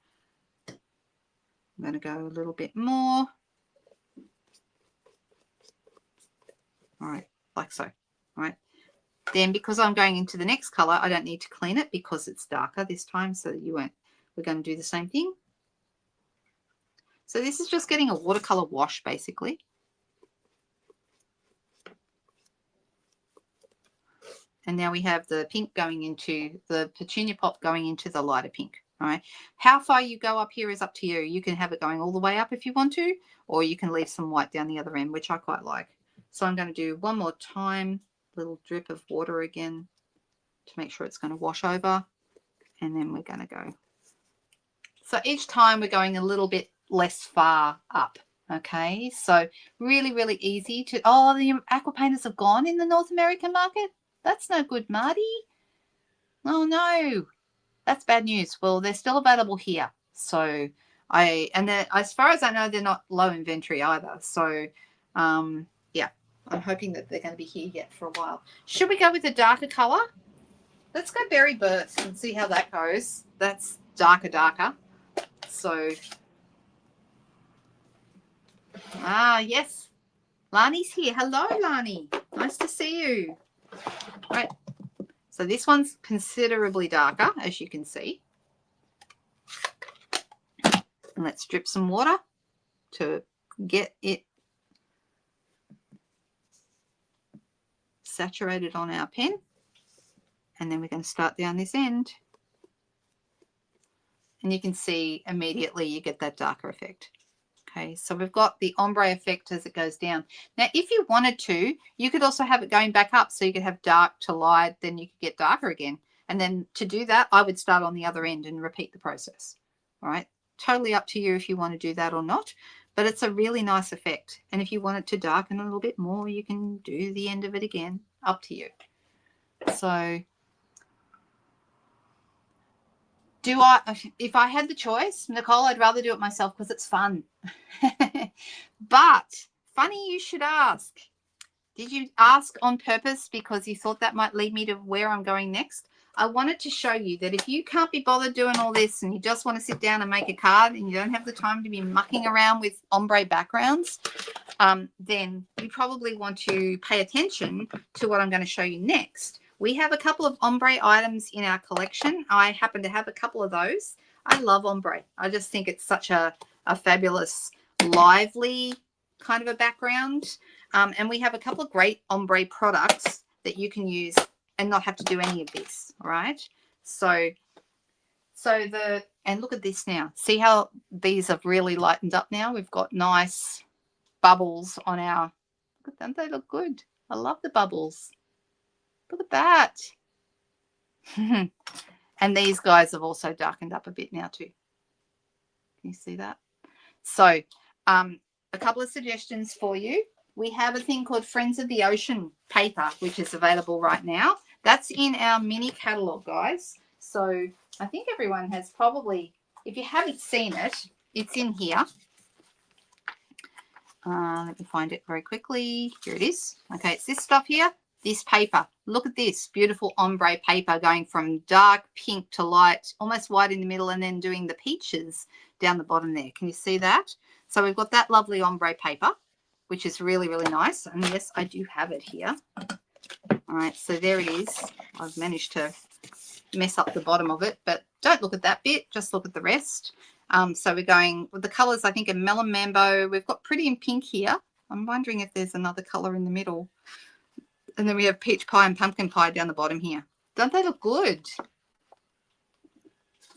I'm going to go a little bit more. All right, like so. All right. Then because I'm going into the next color, I don't need to clean it because it's darker this time, so you won't. We're going to do the same thing. So this is just getting a watercolor wash, basically. And now we have the pink going into the petunia pop going into the lighter pink. All right. How far you go up here is up to you. You can have it going all the way up if you want to, or you can leave some white down the other end, which I quite like. So I'm going to do one more time, little drip of water again to make sure it's going to wash over. And then we're going to go. So each time we're going a little bit less far up. Okay. So really, really easy to, oh, the aqua painters have gone in the North American market. That's no good, Marty. Oh, no. That's bad news. Well, they're still available here. So as far as I know, they're not low inventory either. So, yeah, I'm hoping that they're going to be here yet for a while. Should we go with a darker color? Let's go Berry Burst and see how that goes. That's darker. So, yes. Lani's here. Hello, Lani. Nice to see you. Right. So this one's considerably darker, as you can see. And let's drip some water to get it saturated on our pen. And then we're going to start down this end. And you can see immediately you get that darker effect. Okay, so we've got the ombre effect as it goes down. Now, if you wanted to, you could also have it going back up. So you could have dark to light, then you could get darker again. And then to do that, I would start on the other end and repeat the process. All right, totally up to you if you want to do that or not. But it's a really nice effect. And if you want it to darken a little bit more, you can do the end of it again. Up to you. So if I had the choice, Nicole, I'd rather do it myself because it's fun. But funny you should ask. Did you ask on purpose because you thought that might lead me to where I'm going next? I wanted to show you that if you can't be bothered doing all this and you just want to sit down and make a card and you don't have the time to be mucking around with ombre backgrounds, then you probably want to pay attention to what I'm going to show you next. We have a couple of ombre items in our collection. I happen to have a couple of those. I love ombre. I just think it's such a fabulous, lively kind of a background. And we have a couple of great ombre products that you can use and not have to do any of this. All right. And look at this now. See how these have really lightened up now? We've got nice bubbles on our, look at them. They look good. I love the bubbles. Look at that. And these guys have also darkened up a bit now too. Can you see that? So a couple of suggestions for you. We have a thing called Friends of the Ocean paper, which is available right now. That's in our mini catalog, guys. So I think everyone has probably, if you haven't seen it, it's in here. Let me find it very quickly. Here it is. Okay, it's this stuff here. This paper. Look at this beautiful ombre paper going from dark pink to light, almost white in the middle, and then doing the peaches down the bottom there. Can you see that? So we've got that lovely ombre paper, which is really, really nice. And yes, I do have it here. All right, so there it is. I've managed to mess up the bottom of it, but don't look at that bit. Just look at the rest. So we're going with the colors, I think, in Melon Mambo. We've got Pretty in Pink here. I'm wondering if there's another color in the middle. And then we have Peach Pie and Pumpkin Pie down the bottom here. Don't they look good?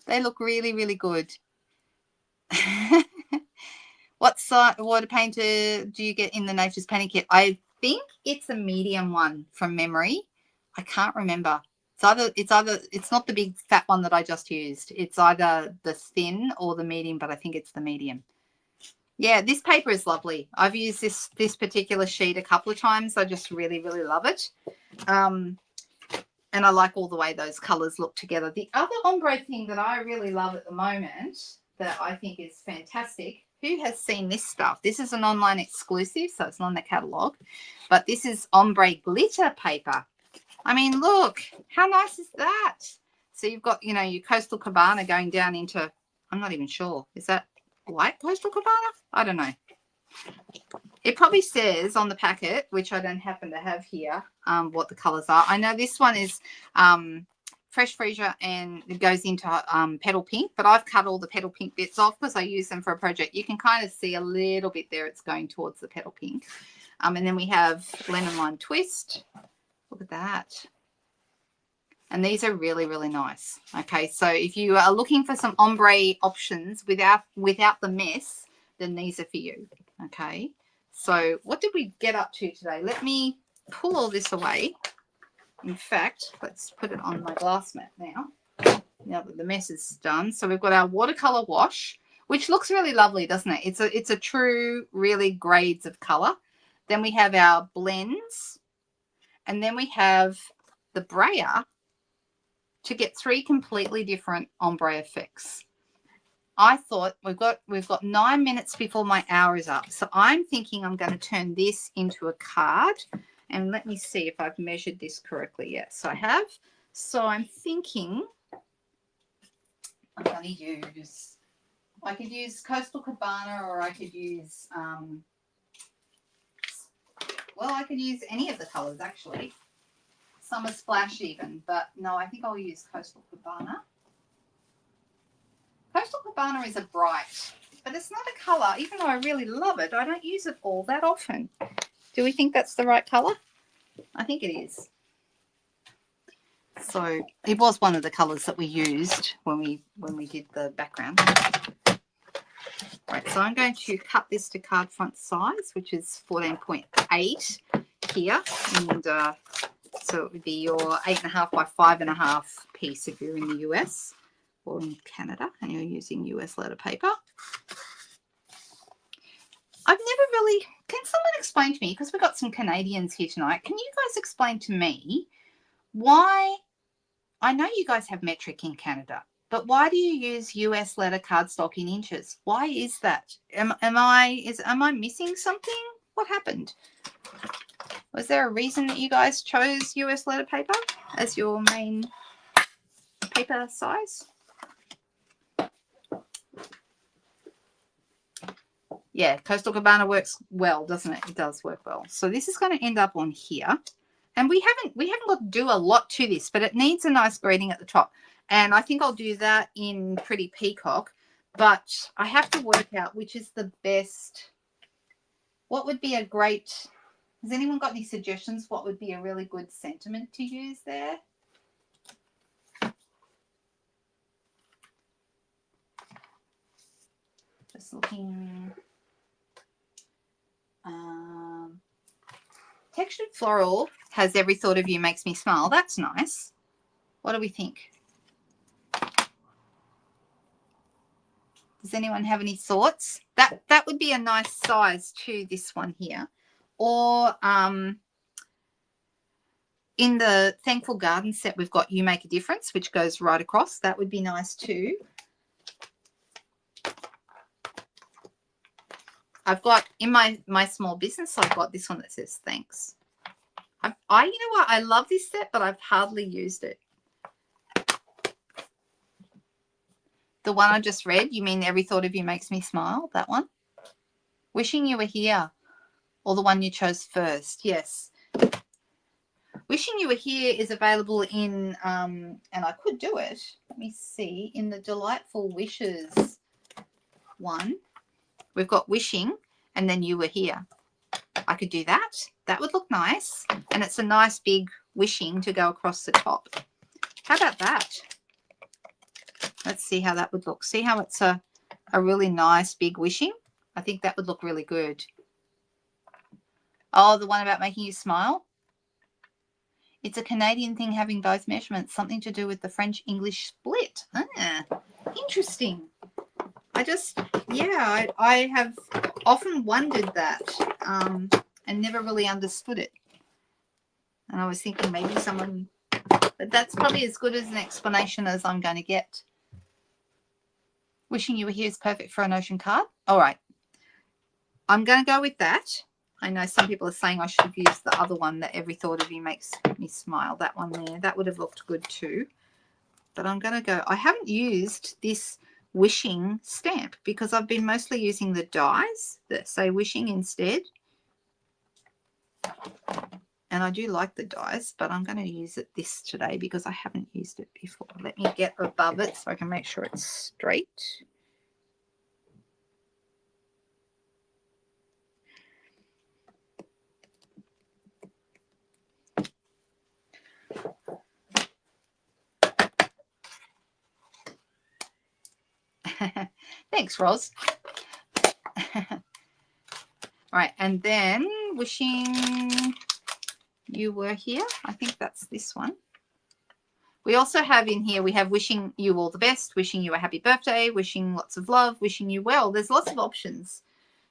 They look really, really good. What size water painter do you get in the Nature's Painting Kit? I think it's a medium one from memory. I can't remember. It's not the big fat one that I just used. It's either the thin or the medium, but I think it's the medium. Yeah, this paper is lovely. I've used this particular sheet a couple of times. I just really, really love it. And I like all the way those colors look together. The other ombre thing that I really love at the moment that I think is fantastic. Who has seen this stuff? This is an online exclusive, so it's not in the catalog. But this is ombre glitter paper. I mean, look, how nice is that? So you've got, you know, your Coastal Cabana going down into, I'm not even sure. Is that white Coastal Cabana? I don't know. It probably says on the packet, which I don't happen to have here, what the colours are. I know this one is Fresh Freesia and it goes into petal pink, but I've cut all the petal pink bits off because I use them for a project. You can kind of see a little bit there. It's going towards the petal pink. And then we have Lemon Lime Twist. Look at that. And these are really, really nice. Okay, so if you are looking for some ombre options without the mess, then these are for you. Okay, so what did we get up to today? Let me pull all this away. In fact, let's put it on my glass mat now that the mess is done. So we've got our watercolor wash, which looks really lovely, doesn't it? It's a true, really grades of color. Then we have our blends, and then we have the brayer to get 3 completely different ombre effects. I thought we've got 9 minutes before my hour is up. So I'm thinking I'm going to turn this into a card. And let me see if I've measured this correctly. Yes, I have. So I'm thinking I'm going to use, I could use Coastal Cabana, or I could use, well, I could use any of the colors actually. Summer Splash even, but no, I think I'll use Coastal Cabana. Coastal Cabana is a bright, but it's not a colour. Even though I really love it, I don't use it all that often. Do we think that's the right colour? I think it is. So it was one of the colours that we used when we did the background. Right, so I'm going to cut this to card front size, which is 14.8 here, and so it would be your 8.5 by 5.5 piece if you're in the US or in Canada and you're using US letter paper. I've never really, can someone explain to me, because we've got some Canadians here tonight, can you guys explain to me why, I know you guys have metric in Canada, but why do you use US letter cardstock in inches? Why is that? Am I missing something? What happened? Was there a reason that you guys chose US letter paper as your main paper size? Yeah, Coastal Cabana works well, doesn't it? It does work well. So this is going to end up on here. And we haven't got to do a lot to this, but it needs a nice grading at the top. And I think I'll do that in Pretty Peacock. But I have to work out which is the best. What would be a great, has anyone got any suggestions? What would be a really good sentiment to use there? Just looking. Textured Floral has Every Thought of You Makes Me Smile. That's nice. What do we think? Does anyone have any thoughts? That would be a nice size to this one here. Or in the Thankful Garden set, we've got You Make a Difference, which goes right across. That would be nice too. I've got, in my small business, I've got this one that says thanks. You know what? I love this set, but I've hardly used it. The one I just read, you mean Every Thought of You Makes Me Smile? That one? Wishing You Were Here, or the one you chose first? Yes. Wishing You Were Here is available in, and I could do it. Let me see. In the Delightful Wishes one, we've got Wishing, and then You Were Here. I could do that. That would look nice. And it's a nice big wishing to go across the top. How about that? Let's see how that would look. See how it's a really nice big wishing? I think that would look really good. Oh, the one about making you smile? It's a Canadian thing having both measurements, something to do with the French-English split. Ah, interesting. I have often wondered that and never really understood it. And I was thinking maybe someone, but that's probably as good as an explanation as I'm going to get. Wishing you were here is perfect for an ocean card. All right. I'm going to go with that. I know some people are saying I should have used the other one, that every thought of you makes me smile. That one there. That would have looked good too. But I'm going to go. I haven't used this wishing stamp because I've been mostly using the dies that say wishing instead. And I do like the dies, but I'm going to use this today because I haven't used it before. Let me get above it so I can make sure it's straight. Thanks, Roz. All right, and then wishing you were here. I think that's this one. We also have in here, we have wishing you all the best, wishing you a happy birthday, wishing lots of love, wishing you well. There's lots of options.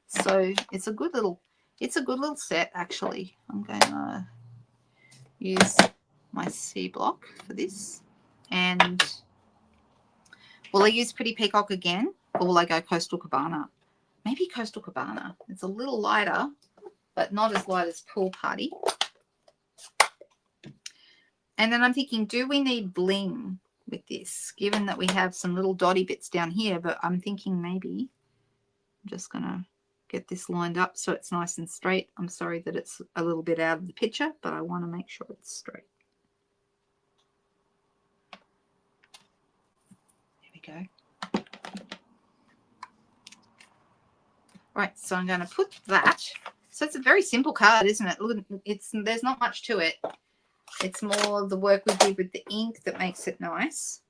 So it's a good little set actually. I'm going to use my C block for this. And will I use Pretty Peacock again, or will I go Coastal Cabana? Maybe Coastal Cabana. It's a little lighter, but not as light as Pool Party. And then I'm thinking, do we need bling with this, given that we have some little dotty bits down here? But I'm thinking maybe I'm just going to get this lined up so it's nice and straight. I'm sorry that it's a little bit out of the picture, but I want to make sure it's straight. There we go. Right, so I'm going to put that. So it's a very simple card, isn't it? Look, there's not much to it. It's more the work we did with the ink that makes it nice.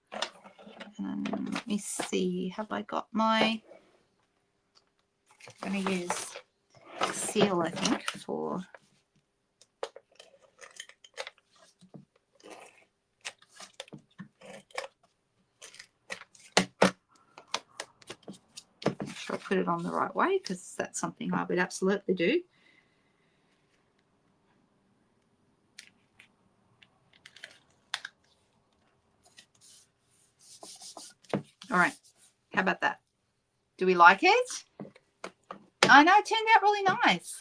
Let me see. Have I got my... I'm going to use seal, I think, for... Make sure I put it on the right way, because that's something I would absolutely do. All right, how about that? Do we like it? I know, it turned out really nice.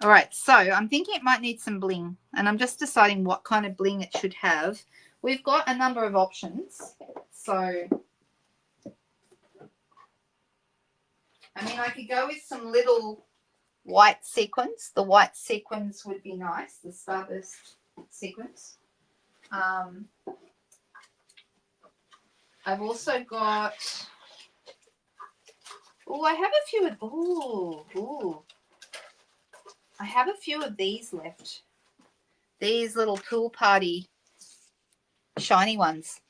All right, so I'm thinking it might need some bling, and I'm just deciding what kind of bling it should have. We've got a number of options. So, I mean, I could go with some little white sequins. The white sequins would be nice, the Starburst sequins. I've also got, I have a few of, I have a few of these left. These little Pool Party shiny ones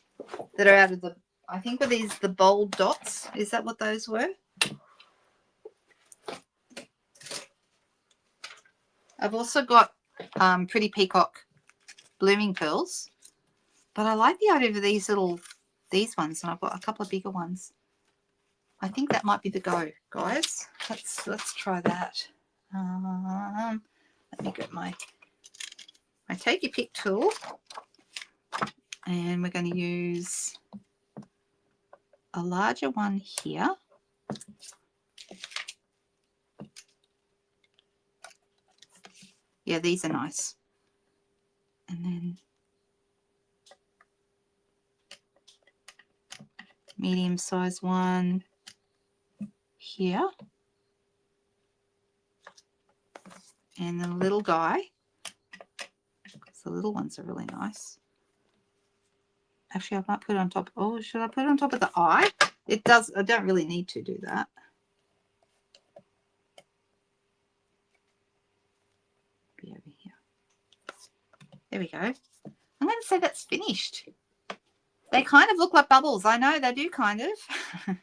that are out of the, I think were these the bold dots? Is that what those were? I've also got Pretty Peacock blooming pearls, but I like the idea of these ones, and I've got a couple of bigger ones. I think that might be the go, guys. Let's try that. Let me get my take your pick tool, and we're going to use a larger one here. Yeah, these are nice. And then medium size one here. And the little guy, because the little ones are really nice. Actually, I might put it on top. Oh, should I put it on top of the eye? It does. I don't really need to do that. Be over here. There we go. I'm going to say that's finished. They kind of look like bubbles. I know they do kind of.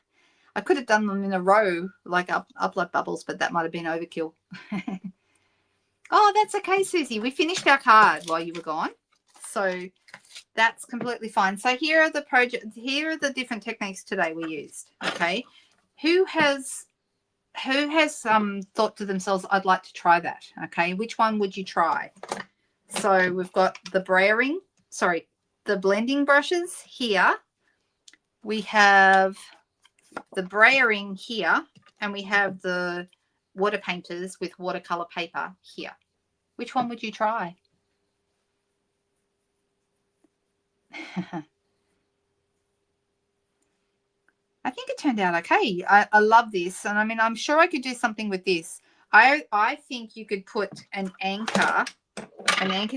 I could have done them in a row, like up like bubbles, but that might have been overkill. Oh, that's okay, Susie. We finished our card while you were gone. So that's completely fine. So here are the different techniques today we used. Okay. Who has thought to themselves, I'd like to try that? Okay. Which one would you try? So we've got the the blending brushes here. We have the brayering here, and we have the water painters with watercolor paper here. Which one would you try? I think it turned out okay. I love this. And I mean, I'm sure I could do something with this. I think you could put an anchor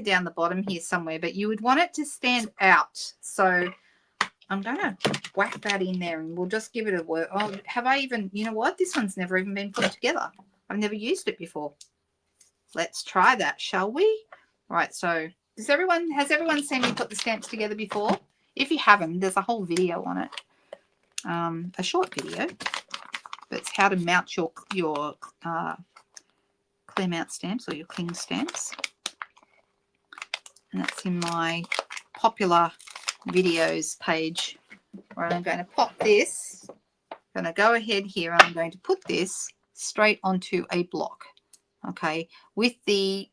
down the bottom here somewhere, but you would want it to stand out. So I'm going to whack that in there and we'll just give it a whirl. Oh, have I even, you know what? This one's never even been put together. I've never used it before. Let's try that, shall we? Right, so has everyone seen me put the stamps together before? If you haven't, there's a whole video on it. A short video, but it's how to mount your clear mount stamps or your cling stamps. And that's in my popular videos page, where I'm going to pop this. I'm going to go ahead here and I'm going to put this straight onto a block. Okay, with the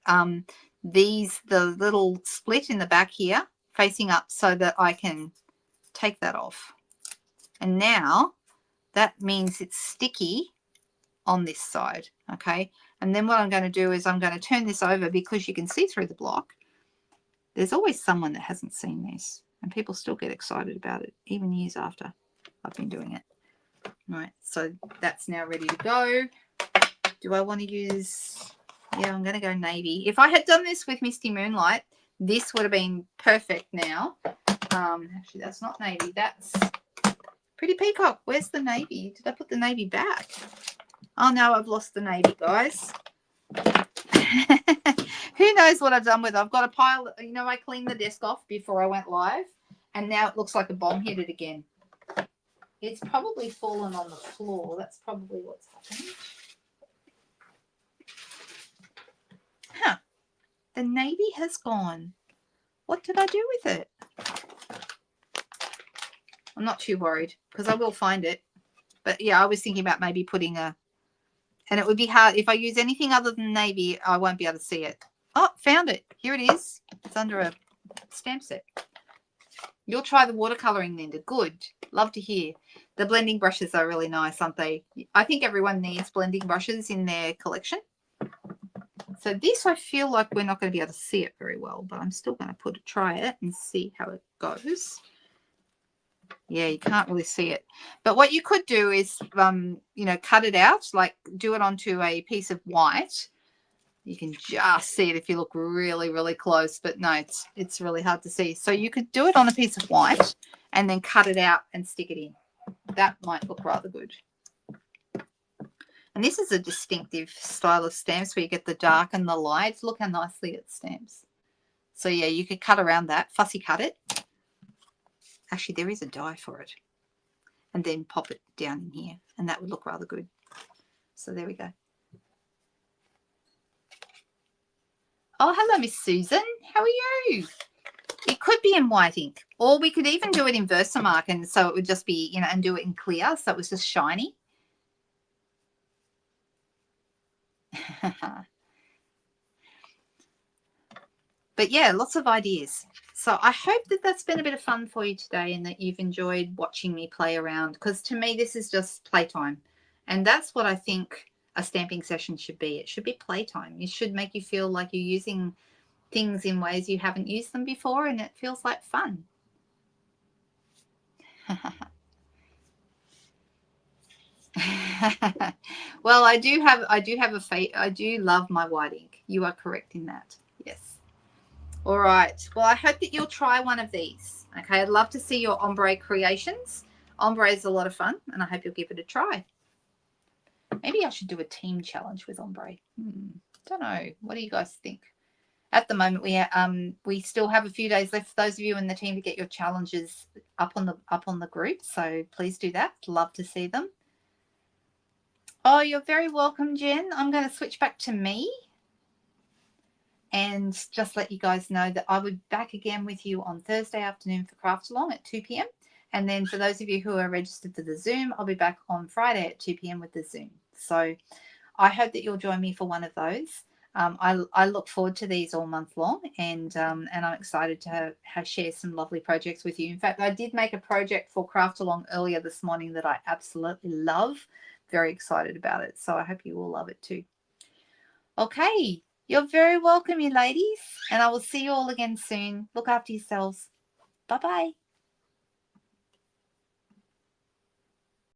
little split in the back here facing up so that I can take that off. And now that means it's sticky on this side. Okay, and then what I'm going to do is I'm going to turn this over because you can see through the block. There's always someone that hasn't seen this, and people still get excited about it even years after I've been doing it. Right, so that's now ready to go. Do I want to use, yeah, I'm going to go navy. If I had done this with Misty Moonlight, this would have been perfect now. Actually, that's not navy. That's Pretty Peacock. Where's the navy? Did I put the navy back? Oh, no, I've lost the navy, guys. Who knows what I've done with it? I've got a pile. You know, I cleaned the desk off before I went live, and now it looks like a bomb hit it again. It's probably fallen on the floor. That's probably what's happened. Huh. The navy has gone. What did I do with it? I'm not too worried because I will find it. But yeah, I was thinking about maybe putting a, and it would be hard. If I use anything other than navy, I won't be able to see it. Oh, found it. Here it is. It's under a stamp set. You'll try the watercoloring, Linda. Good. Love to hear. The blending brushes are really nice, aren't they? I think everyone needs blending brushes in their collection. So this, I feel like we're not going to be able to see it very well, but I'm still going to try it and see how it goes. Yeah, you can't really see it. But what you could do is, you know, cut it out, like do it onto a piece of white. You can just see it if you look really, really close, but no, it's really hard to see. So you could do it on a piece of white and then cut it out and stick it in. That might look rather good. And this is a distinctive style of stamps where you get the dark and the light. Look how nicely it stamps. So yeah, you could cut around that, fussy cut it. Actually, there is a die for it. And then pop it down in here, and that would look rather good. So there we go. Oh, hello, Miss Susan. How are you? It could be in white ink, or we could even do it in Versamark, and so it would just be, you know, and do it in clear, so it was just shiny. But yeah, lots of ideas. So I hope that that's been a bit of fun for you today and that you've enjoyed watching me play around, because to me this is just playtime, and that's what I think a stamping session should be. It should be playtime. It should make you feel like you're using things in ways you haven't used them before, and it feels like fun. Well, I do love my white ink. You are correct in that. Yes. All right. Well, I hope that you'll try one of these. Okay. I'd love to see your ombre creations. Ombre is a lot of fun, and I hope you'll give it a try. Maybe I should do a team challenge with ombre. Don't know. What do you guys think? At the moment, we still have a few days left for those of you in the team to get your challenges up on the group. So please do that. Love to see them. Oh, you're very welcome, Jen. I'm going to switch back to me. And just let you guys know that I will be back again with you on Thursday afternoon for Craft Along at 2 p.m. And then for those of you who are registered for the Zoom, I'll be back on Friday at 2 p.m. with the Zoom. So I hope that you'll join me for one of those. I look forward to these all month long, and I'm excited to share some lovely projects with you. In fact, I did make a project for Craft Along earlier this morning that I absolutely love. Very excited about it. So I hope you all love it too. Okay, you're very welcome, you ladies, and I will see you all again soon. Look after yourselves. Bye-bye.